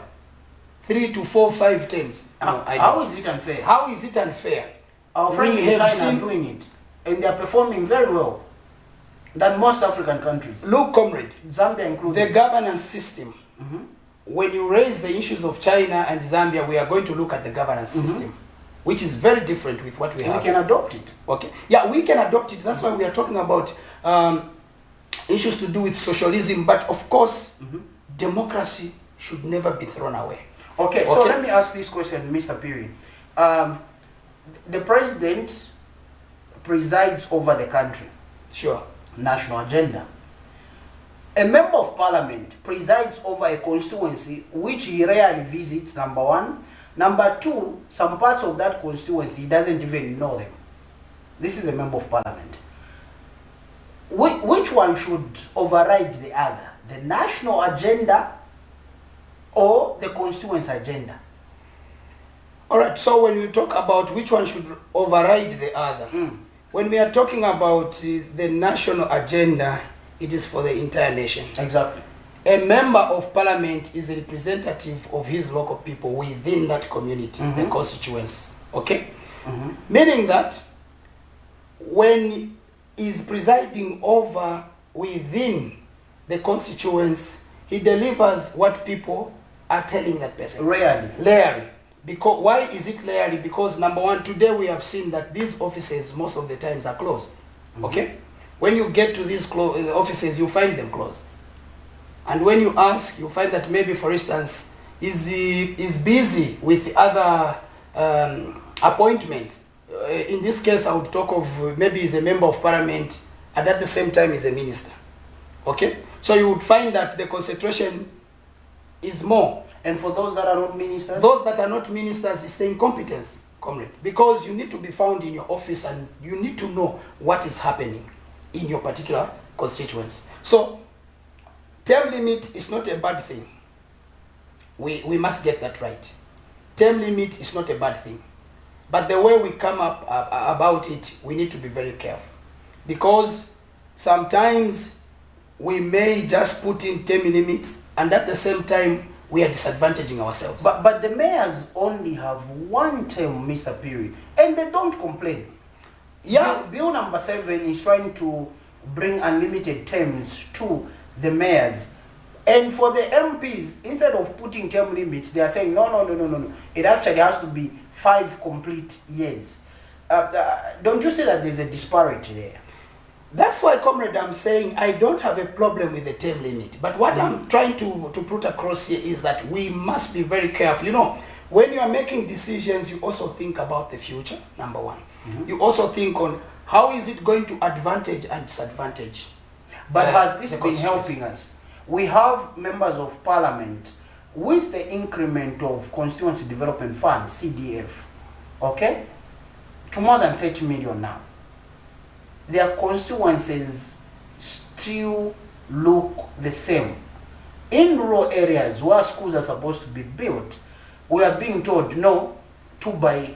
S3: 3 to 4, 5 terms. No,
S1: how is it unfair?
S3: How is it unfair?
S1: Our friends in China are doing it, and they are performing very well than most African countries.
S3: Look, comrade,
S1: Zambia included.
S3: the governance system. When you raise the issues of China and Zambia, we are going to look at the governance system, which is very different with what we have.
S1: We can adopt it.
S3: Okay. Yeah, we can adopt it. That's why we are talking about issues to do with socialism, but of course, democracy should never be thrown away.
S1: Okay, so let me ask this question, Mr. Phiri. The president presides over the country.
S3: Sure.
S1: National agenda. A member of parliament presides over a constituency which he rarely visits, number 1. Number 2, some parts of that constituency he doesn't even know them. This is a member of parliament. Which one should override the other? The national agenda or the constituency agenda?
S3: All right, so when we talk about which one should override the other, when we are talking about the national agenda, it is for the entire nation.
S1: Exactly.
S3: A member of parliament is a representative of his local people within that community, the constituency. Okay? Meaning that when he's presiding over within the constituency, he delivers what people are telling that person.
S1: Rarely.
S3: Rarely. Because why is it rarely? Because number one, today we have seen that these offices most of the times are closed. Okay? When you get to these offices, you find them closed. And when you ask, you find that maybe, for instance, is busy with other appointments. In this case, I would talk of maybe he's a member of parliament, and at the same time he's a minister. Okay? So you would find that the concentration is more.
S1: And for those that are not ministers?
S3: Those that are not ministers, it's the incompetence, comrade. Because you need to be found in your office and you need to know what is happening in your particular constituency. So, term limit is not a bad thing. We must get that right. Term limit is not a bad thing. But the way we come up about it, we need to be very careful. Because sometimes we may just put in term limits and at the same time we are disadvantaging ourselves.
S1: But the mayors only have one term, Mr. Phiri, and they don't complain.
S3: Yeah.
S1: Bill number 7 is trying to bring unlimited terms to the mayors. And for the MPs, instead of putting term limits, they are saying, no. It actually has to be 5 complete years. Don't you see that there's a disparity there?
S3: That's why, comrade, I'm saying I don't have a problem with the term limit. But what I'm trying to put across here is that we must be very careful. You know, when you are making decisions, you also think about the future, number one. You also think on how is it going to advantage and disadvantage.
S1: But has this been helping us? We have members of parliament with the increment of Constituency Development Fund, CDF, okay, to more than 30 million now. Their constituencies still look the same. In rural areas where schools are supposed to be built, we are being told no, 2 by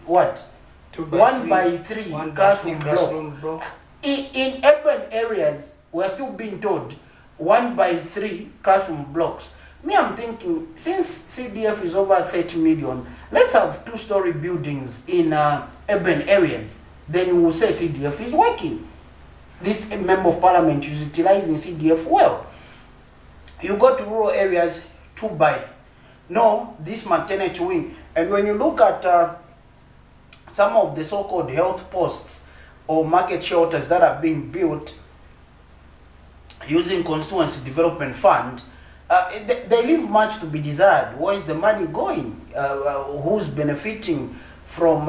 S1: what? 1 by 3 classroom block. In urban areas, we are still being told 1 by 3 classroom blocks. Me, I'm thinking, since CDF is over 30 million, let's have 2-story buildings in urban areas. Then you will say CDF is working. This member of parliament is utilizing CDF well. You go to rural areas, 2 by. No, this maternity wing. And when you look at some of the so-called health posts or market shelters that are being built using Constituency Development Fund, they leave much to be desired. Where is the money going? Who's benefiting from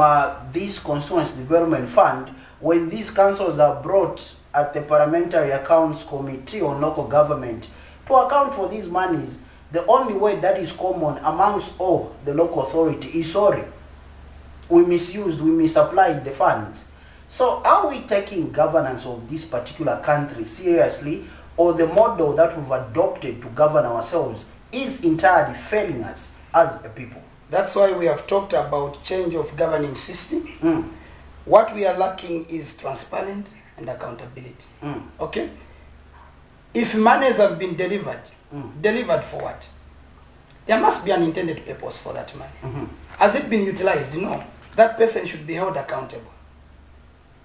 S1: this Constituency Development Fund when these councils are brought at the Parliamentary Accounts Committee on Local Government to account for these monies? The only way that is common amongst all the local authority is sorry. We misused, we misapplied the funds. So are we taking governance of this particular country seriously, or the model that we've adopted to govern ourselves is entirely failing us as a people?
S3: That's why we have talked about change of governing system. What we are lacking is transparent and accountability. Okay? If monies have been delivered, delivered for what? There must be an intended purpose for that money. Has it been utilized? No. That person should be held accountable.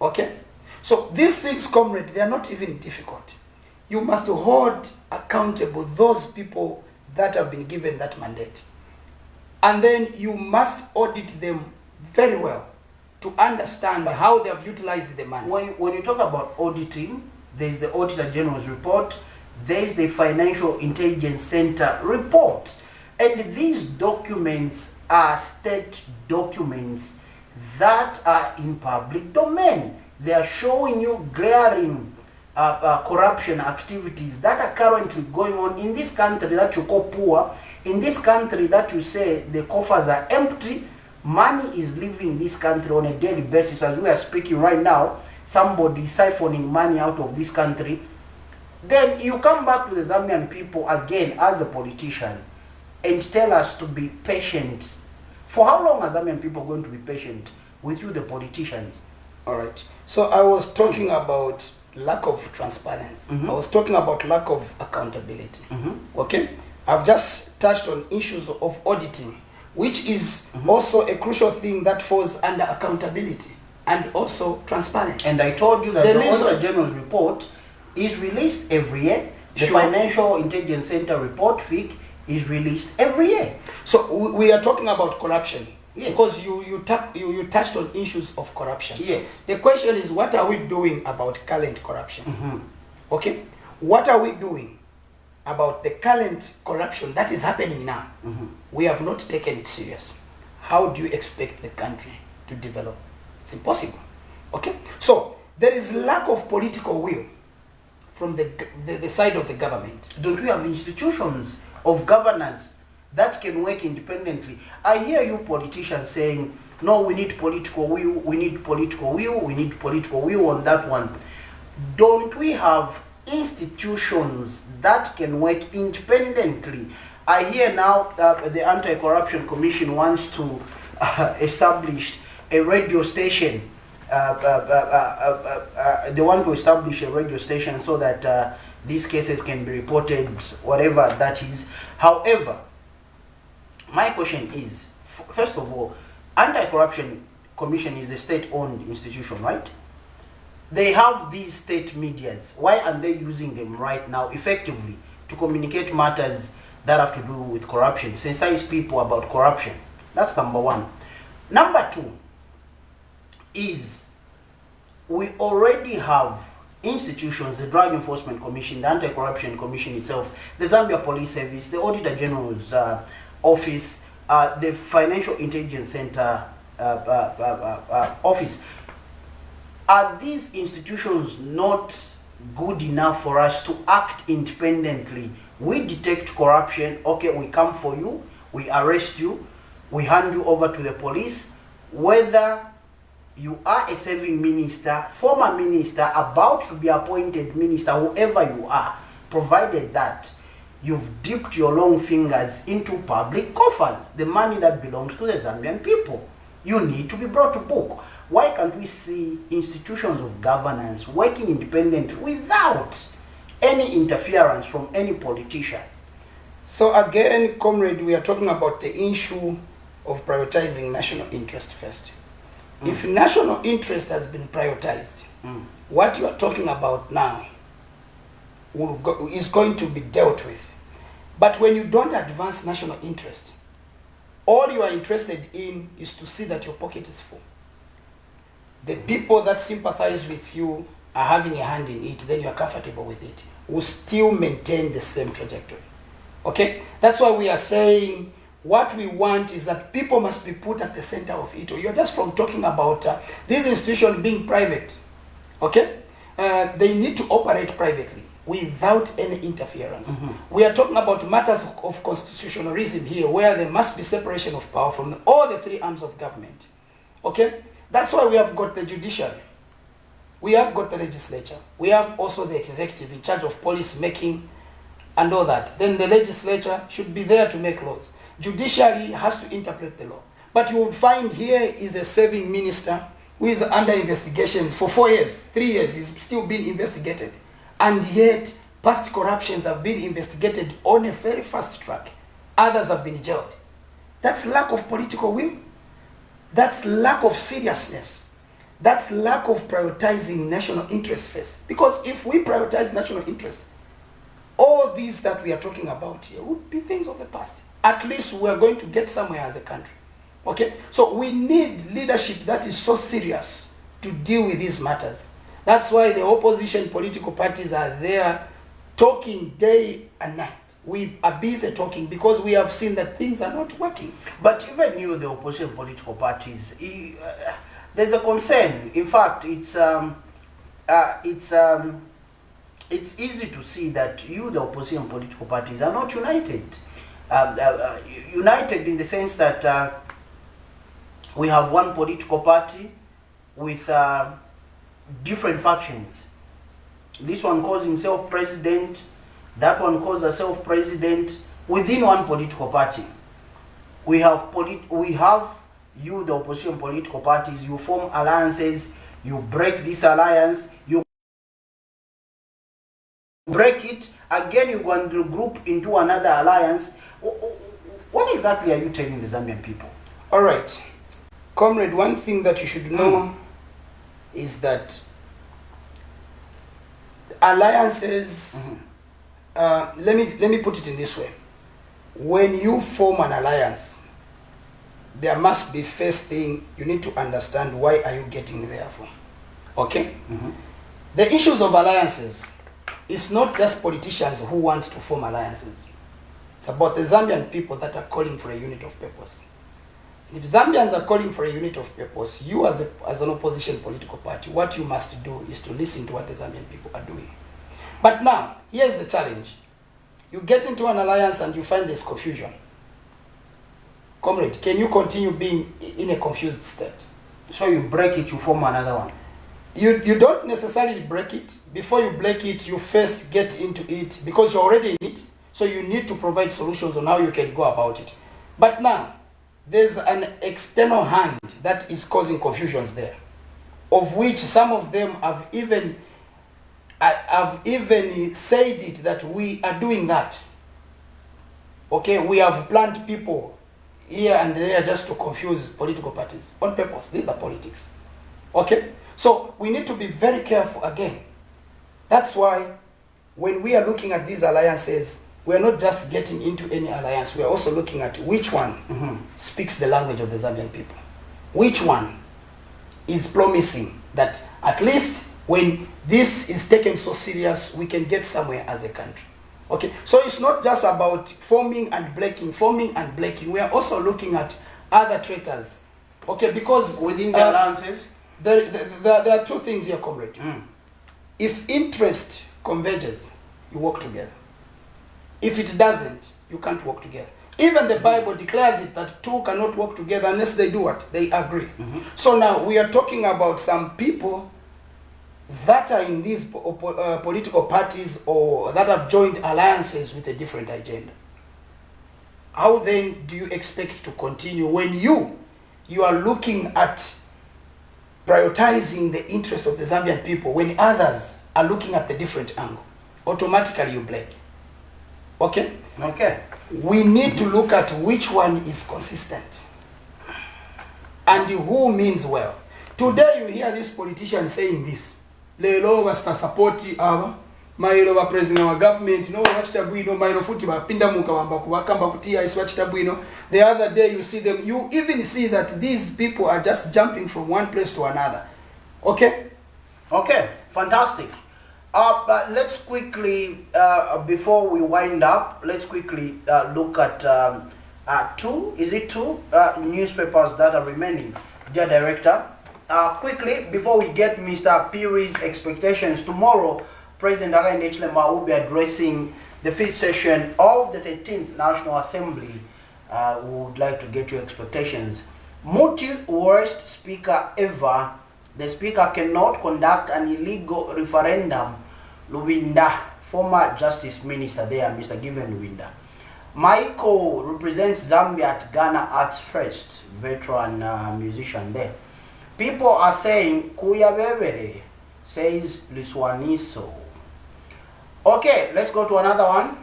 S3: Okay? So these things, comrade, they are not even difficult. You must hold accountable those people that have been given that mandate. And then you must audit them very well to understand how they have utilized the money.
S1: When you talk about auditing, there's the Auditor General's report, there's the Financial Intelligence Center report. And these documents are state documents that are in public domain. They are showing you glaring corruption activities that are currently going on in this country that you call poor, in this country that you say the coffers are empty. Money is leaving this country on a daily basis. As we are speaking right now, somebody is siphoning money out of this country. Then you come back to the Zambian people again as a politician and tell us to be patient. For how long are Zambian people going to be patient with you, the politicians?
S3: All right. So I was talking about lack of transparency. I was talking about lack of accountability. Okay? I've just touched on issues of auditing, which is also a crucial thing that falls under accountability and also transparency.
S1: And I told you that the Auditor General's report is released every year. The Financial Intelligence Center report, FIC, is released every year.
S3: So we are talking about corruption.
S1: Yes.
S3: Because you touched on issues of corruption.
S1: Yes.
S3: The question is, what are we doing about current corruption?
S1: Mm-hmm.
S3: Okay? What are we doing about the current corruption that is happening now?
S1: Mm-hmm.
S3: We have not taken it serious. How do you expect the country to develop? It's impossible. Okay? So, there is lack of political will from the side of the government.
S1: Don't we have institutions of governance that can work independently? I hear you politicians saying, no, we need political will, we need political will, we need political will on that one. Don't we have institutions that can work independently? I hear now the Anti-Corruption Commission wants to establish a radio station. They want to establish a radio station so that these cases can be reported, whatever that is. However, my question is, first of all, Anti-Corruption Commission is a state-owned institution, right? They have these state medias. Why aren't they using them right now effectively to communicate matters that have to do with corruption, sensitize people about corruption? That's number one. Number two is we already have institutions, the Drug Enforcement Commission, the Anti-Corruption Commission itself, the Zambia Police Service, the Auditor General's office, the Financial Intelligence Center office. Are these institutions not good enough for us to act independently? We detect corruption, okay, we come for you, we arrest you, we hand you over to the police, whether you are a serving minister, former minister, about to be appointed minister, whoever you are, provided that you've dipped your long fingers into public coffers, the money that belongs to the Zambian people. You need to be brought to book. Why can't we see institutions of governance working independently without any interference from any politician?
S3: So again, comrade, we are talking about the issue of prioritizing national interest first. If national interest has been prioritized, what you are talking about now is going to be dealt with. But when you don't advance national interest, all you are interested in is to see that your pocket is full. The people that sympathize with you are having a hand in it, then you are comfortable with it, will still maintain the same trajectory. Okay? That's why we are saying what we want is that people must be put at the center of it. You're just from talking about these institutions being private. Okay? They need to operate privately without any interference. We are talking about matters of constitutionalism here, where there must be separation of power from all the three arms of government. Okay? That's why we have got the judiciary. We have got the legislature. We have also the executive in charge of policy making and all that. Then the legislature should be there to make laws. Judiciary has to interpret the law. But you would find here is a serving minister who is under investigations for 4 years, 3 years, he's still being investigated. And yet, past corruptions have been investigated on a very fast track. Others have been jailed. That's lack of political will. That's lack of seriousness. That's lack of prioritizing national interest first. Because if we prioritize national interest, all these that we are talking about here would be things of the past. At least we are going to get somewhere as a country. Okay? So we need leadership that is so serious to deal with these matters. That's why the opposition political parties are there talking day and night. We are busy talking because we have seen that things are not working.
S1: But even you, the opposition political parties, there's a concern. In fact, it's easy to see that you, the opposition political parties, are not united. United in the sense that we have one political party with different factions. This one calls himself president, that one calls herself president within one political party. We have you, the opposition political parties, you form alliances, you break this alliance, you break it, again you go and group into another alliance. What exactly are you telling the Zambian people?
S3: All right. Comrade, one thing that you should know is that alliances let me put it in this way. When you form an alliance, there must be first thing you need to understand, why are you getting there for? Okay? The issues of alliances is not just politicians who want to form alliances. It's about the Zambian people that are calling for a unit of purpose. If Zambians are calling for a unit of purpose, you as an opposition political party, what you must do is to listen to what the Zambian people are doing. But now, here's the challenge. You get into an alliance and you find there's confusion. Comrade, can you continue being in a confused state?
S1: So you break it, you form another one.
S3: You don't necessarily break it. Before you break it, you first get into it because you're already in it. So you need to provide solutions on how you can go about it. But now, there's an external hand that is causing confusions there, of which some of them have even said it that we are doing that. Okay, we have planned people here and there just to confuse political parties on purpose. These are politics. Okay, so we need to be very careful again. That's why when we are looking at these alliances, we are not just getting into any alliance. We are also looking at which one speaks the language of the Zambian people. Which one is promising that at least when this is taken so serious, we can get somewhere as a country. Okay, so it's not just about forming and breaking. We are also looking at other traitors. Okay, because
S1: within the alliances,
S3: there are two things here, comrade. If interest converges, you work together. If it doesn't, you can't work together. Even the Bible declares it that two cannot work together unless they do what? They agree. So now we are talking about some people that are in these political parties or that have joined alliances with a different agenda. How then do you expect to continue when you are looking at prioritizing the interest of the Zambian people when others are looking at the different angle? Automatically you break. Okay?
S1: Okay.
S3: We need to look at which one is consistent and who means well. Today you hear this politician saying this. Lelo basta support aba mailo ba president wa government no wachita bwino mailo futi bapinda mukawamba kubakamba kutia is wachita bwino. The other day you see them, you even see that these people are just jumping from one place to another. Okay?
S1: Okay, fantastic. But let's quickly, before we wind up, let's quickly look at two newspapers that are remaining. Dear Director, quickly, before we get Mr. Phiri's expectations, tomorrow, President Hakainde Hichilema will be addressing the fifth session of the 13th National Assembly. We would like to get your expectations. Muti, worst speaker ever. The speaker cannot conduct an illegal referendum. Luwinda, former justice minister there, Mr. Given Luwinda. Michael represents Zambia at Ghana Arts Fest, veteran musician there. People are saying Kuya Bebere, says Liswaniso. Okay, let's go to another one.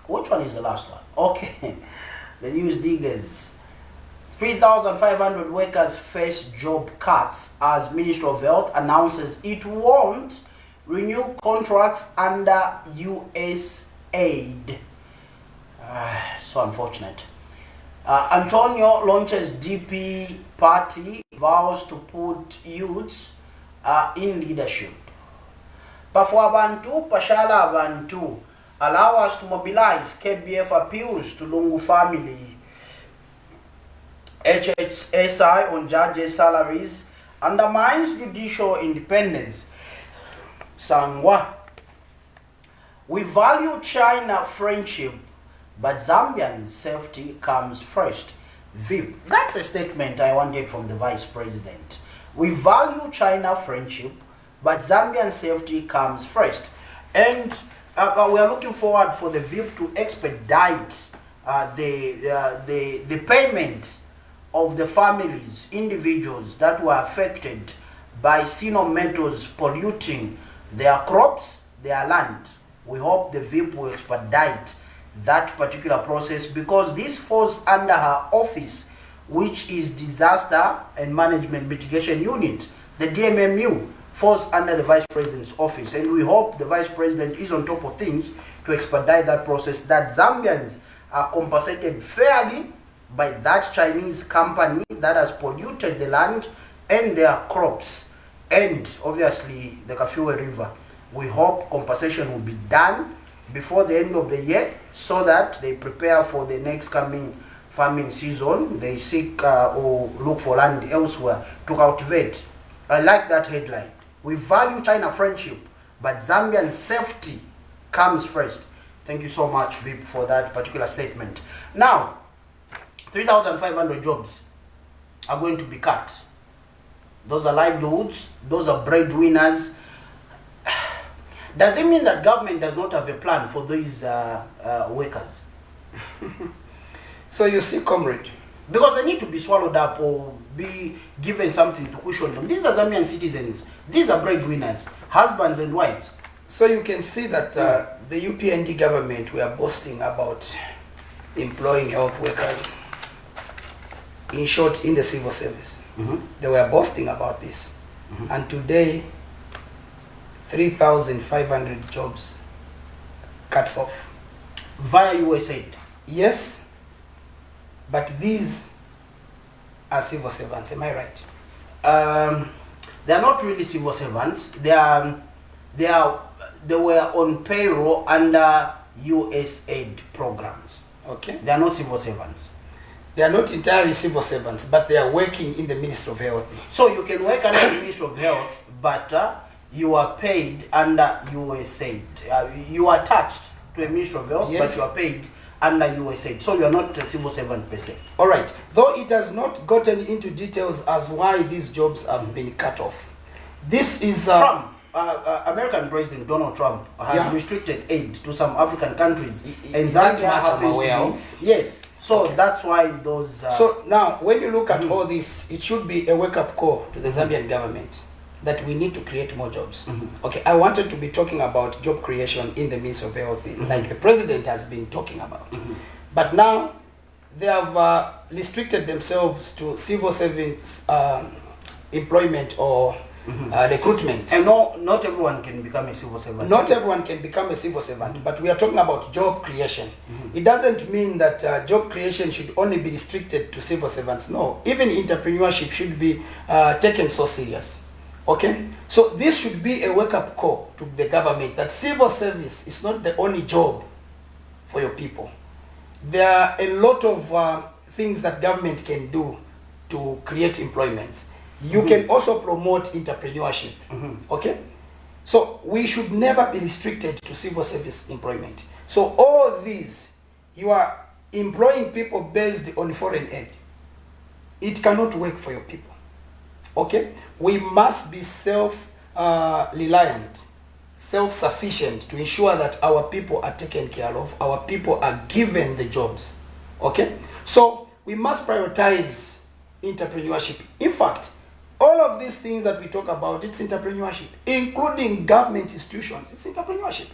S1: Which one is the last one? Okay, the news diggers. 3,500 workers face job cuts as Ministry of Health announces it won't renew contracts under US aid. So unfortunate. Antonio launches DP party, vows to put youths in leadership. Pafwa Bantu, Pashala Bantu, allow us to mobilize. KBF appeals to Lungu family. HHSI on judges' salaries undermines judicial independence. Sangwa. We value China friendship, but Zambian safety comes first. VIP. That's a statement I wanted from the Vice President. We value China friendship, but Zambian safety comes first. And we are looking forward for the VIP to expedite the payment of the families, individuals that were affected by Sino metals polluting their crops, their land. We hope the VIP will expedite that particular process because this falls under her office which is Disaster and Management Mitigation Unit. The DMMU falls under the Vice President's office, and we hope the Vice President is on top of things to expedite that process, that Zambians are compensated fairly by that Chinese company that has polluted the land and their crops, and obviously the Kafue River. We hope compensation will be done before the end of the year so that they prepare for the next coming farming season. They seek or look for land elsewhere to cultivate. I like that headline. We value China friendship, but Zambian safety comes first. Thank you so much, Vip, for that particular statement. Now, 3,500 jobs are going to be cut. Those are livelihoods. Those are breadwinners. Does it mean that government does not have a plan for these workers?
S3: So you see, comrade,
S1: Because they need to be swallowed up or be given something to cushion them. These are Zambian citizens. These are breadwinners, husbands and wives.
S3: so you can see that the UPND government were boasting about employing health workers, in short, in the civil service. They were boasting about this. And today, 3,500 jobs cuts off.
S1: Via USAID.
S3: Yes, but these are civil servants, am I right?
S1: They are not really civil servants. They were on payroll under USAID programs.
S3: Okay.
S1: They are not civil servants.
S3: They are not entirely civil servants, but they are working in the Ministry of Health.
S1: So you can work under the Ministry of Health, but you are paid under USAID. You are attached to a Ministry of Health,
S3: Yes.
S1: but you are paid under USAID. So you are not a civil servant per se.
S3: All right. Though it has not gotten into details as why these jobs have been cut off. This is
S1: Trump, American President Donald Trump has
S3: Yeah.
S1: restricted aid to some African countries, and
S3: that
S1: Zambia
S3: much I'm
S1: happens to
S3: aware
S1: be.
S3: of.
S1: Yes. So
S3: Okay.
S1: that's why those.
S3: So now, when you look at all this, it should be a wake-up call to the Zambian government that we need to create more jobs. Okay, I wanted to be talking about job creation in the Ministry of Health, like the president has been talking about. But now, they have restricted themselves to civil servants employment or recruitment.
S1: And no, not everyone can become a civil servant.
S3: Not everyone can become a civil servant, but we are talking about job creation. It doesn't mean that job creation should only be restricted to civil servants. No, even entrepreneurship should be taken so serious. Okay, so this should be a wake-up call to the government that civil service is not the only job for your people. There are a lot of things that government can do to create employment. You can also promote entrepreneurship. Okay, so we should never be restricted to civil service employment. So all these, you are employing people based on foreign aid. It cannot work for your people. Okay, we must be self-reliant, self-sufficient to ensure that our people are taken care of, our people are given the jobs. Okay, so we must prioritize entrepreneurship. In fact, all of these things that we talk about, it's entrepreneurship, including government institutions, it's entrepreneurship.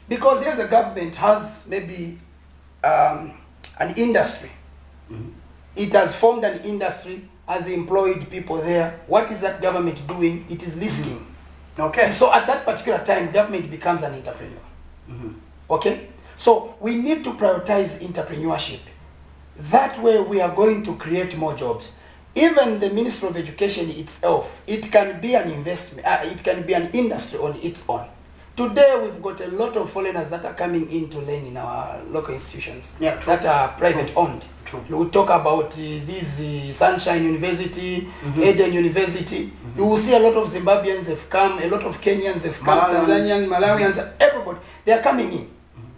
S3: Because here the government has maybe an industry. It has formed an industry, has employed people there. What is that government doing? It is listening.
S1: Okay.
S3: So at that particular time, government becomes an entrepreneur. Okay? So we need to prioritize entrepreneurship. That way we are going to create more jobs. Even the Ministry of Education itself, it can be an investment, it can be an industry on its own. Today we've got a lot of foreigners that are coming in to learn in our local institutions that are private owned. We talk about this Sunshine University, Eden University. You will see a lot of Zimbabweans have come, a lot of Kenyans have come, Tanzanian, Malawians, everybody. They are coming in.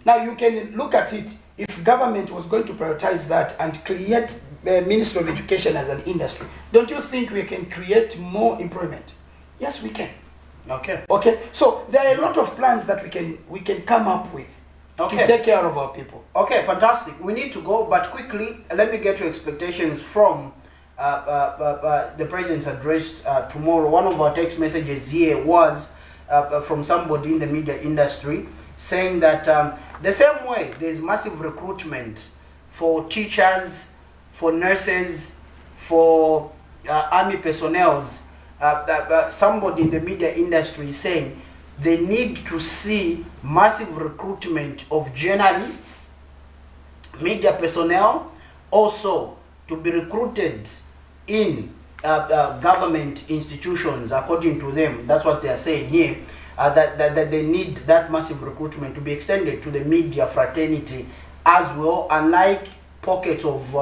S3: Now you can look at it, if government was going to prioritize that and create the Ministry of Education as an industry, don't you think we can create more employment? Yes, we can.
S1: Okay.
S3: Okay, so there are a lot of plans that we can come up with to take care of our people.
S1: Okay, fantastic. We need to go, but quickly, let me get your expectations from the president's address tomorrow. One of our text messages here was from somebody in the media industry saying that the same way there's massive recruitment for teachers, for nurses, for army personnel. Somebody in the media industry is saying they need to see massive recruitment of journalists, media personnel, also to be recruited in government institutions, according to them. That's what they are saying here, that they need that massive recruitment to be extended to the media fraternity as well, unlike pockets of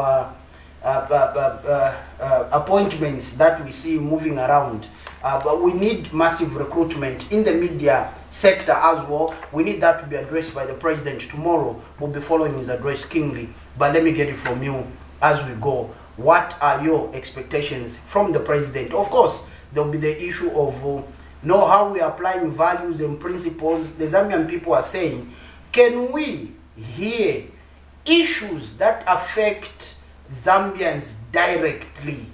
S1: appointments that we see moving around. But we need massive recruitment in the media sector as well. We need that to be addressed by the president tomorrow. We'll be following his address keenly. But let me get it from you as we go. What are your expectations from the president? Of course, there'll be the issue of know how we are applying values and principles. The Zambian people are saying, can we hear issues that affect Zambians directly?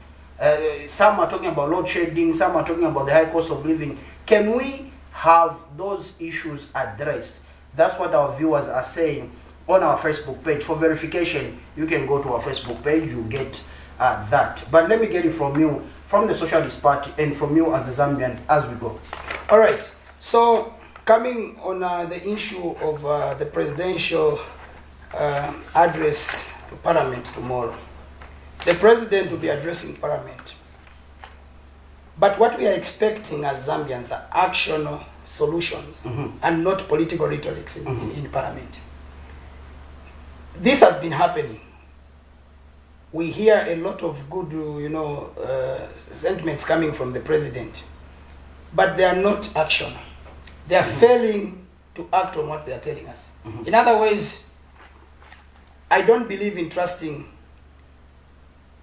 S1: Some are talking about load shedding, some are talking about the high cost of living. Can we have those issues addressed? That's what our viewers are saying on our Facebook page. For verification, you can go to our Facebook page, you get that. But let me get it from you, from the Socialist Party, and from you as a Zambian as we go.
S3: All right. So coming on the issue of the presidential address to Parliament tomorrow, the president will be addressing Parliament. But what we are expecting as Zambians are actionable solutions and not political rhetorics in Parliament. This has been happening. We hear a lot of good, sentiments coming from the president, but they are not action. They are failing to act on what they are telling us. In other ways, I don't believe in trusting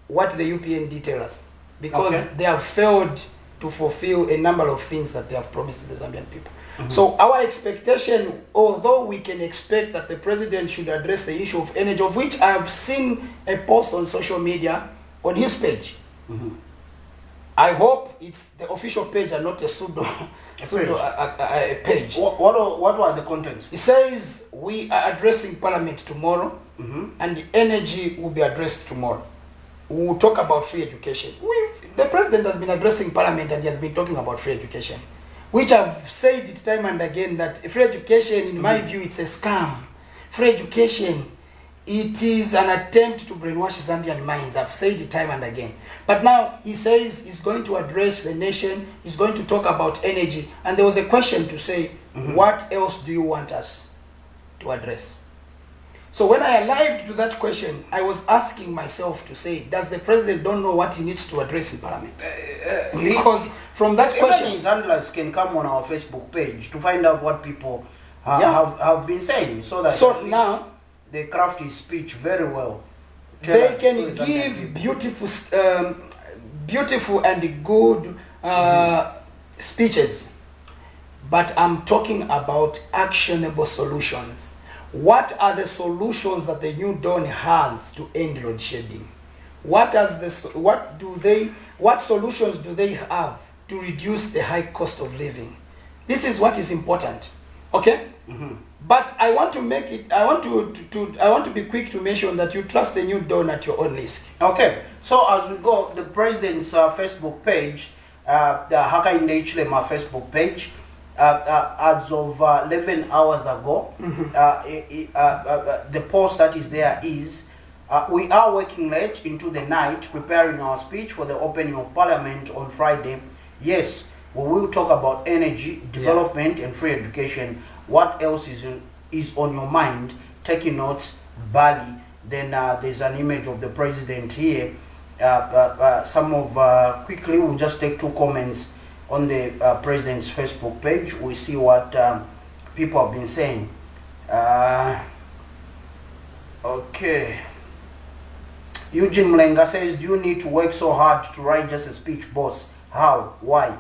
S3: what the UPND tell us, because they have failed to fulfill a number of things that they have promised to the Zambian people. So our expectation, although we can expect that the president should address the issue of energy, of which I have seen a post on social media on his page. I hope it's the official page and not a pseudo page.
S1: What was the content?
S3: It says we are addressing Parliament tomorrow, and energy will be addressed tomorrow. We will talk about free education. The president has been addressing Parliament and he has been talking about free education, which I've said it time and again that free education, in my view, it's a scam. Free education, it is an attempt to brainwash Zambian minds. I've said it time and again. But now he says he's going to address the nation, he's going to talk about energy. And there was a question to say, what else do you want us to address? So when I arrived to that question, I was asking myself to say, does the president don't know what he needs to address in Parliament? Because from that question,
S1: his handlers can come on our Facebook page to find out what people have been saying, so that
S3: now
S1: they craft his speech very well.
S3: They can give beautiful and good speeches, but I'm talking about actionable solutions. What are the solutions that the New Dawn has to end load shedding? What solutions do they have to reduce the high cost of living? This is what is important. Okay? But I want to make it, I want to be quick to mention that you trust the New Dawn at your own risk.
S1: Okay. So as we go, the president's Facebook page, the Haka in the Ichlema Facebook page, as of 11 hours ago, the post that is there is, we are working late into the night preparing our speech for the opening of Parliament on Friday. Yes, we will talk about energy, development, and free education. What else is on your mind? Taking notes, Bali. Then there's an image of the president here. Quickly, we'll just take two comments on the president's Facebook page. We see what people have been saying. Okay. Eugene Mlenga says, do you need to work so hard to write just a speech, boss? How? Why?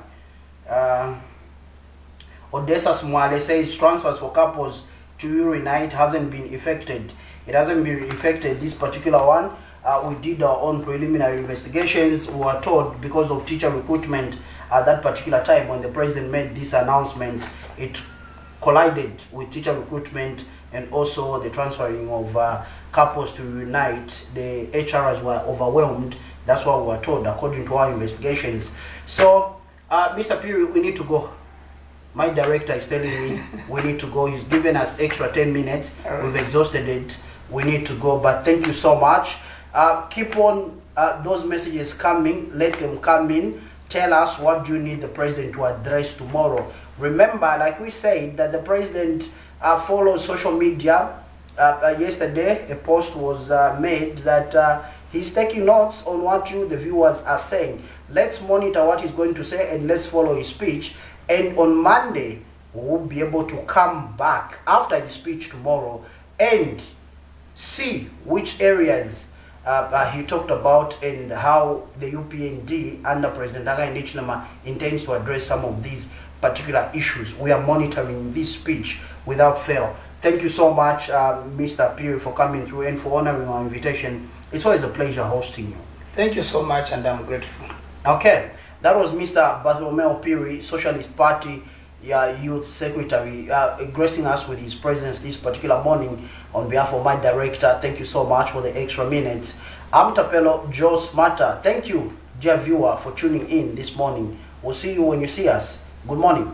S1: Odessa Smwale says, transfers for couples to urinate hasn't been effected. It hasn't been effected, this particular one. We did our own preliminary investigations. We were told because of teacher recruitment at that particular time when the president made this announcement, it collided with teacher recruitment and also the transferring of couples to reunite. The HRs were overwhelmed. That's what we were told, according to our investigations. So, Mr. Phiri, we need to go. My director is telling me we need to go. He's given us extra 10 minutes.
S3: Right.
S1: We've exhausted it. We need to go. But thank you so much. Keep on those messages coming. Let them come in. Tell us what do you need the president to address tomorrow. Remember, like we said, that the president follows social media. Yesterday, a post was made that he's taking notes on what you, the viewers, are saying. Let's monitor what he's going to say and let's follow his speech. And on Monday, we'll be able to come back after his speech tomorrow and see which areas he talked about and how the UPND under President Hakainde Hichilema intends to address some of these particular issues. We are monitoring this speech without fail. Thank you so much, Mr. Phiri, for coming through and for honoring our invitation. It's always a pleasure hosting you.
S3: Thank you so much, and I'm grateful.
S1: Okay, that was Mr. Bartholomew Phiri, Socialist Party Youth Secretary, gracing us with his presence this particular morning on behalf of my director. Thank you so much for the extra minutes. I'm Tapelo Joe Smarter. Thank you, dear viewer, for tuning in this morning. We'll see you when you see us. Good morning.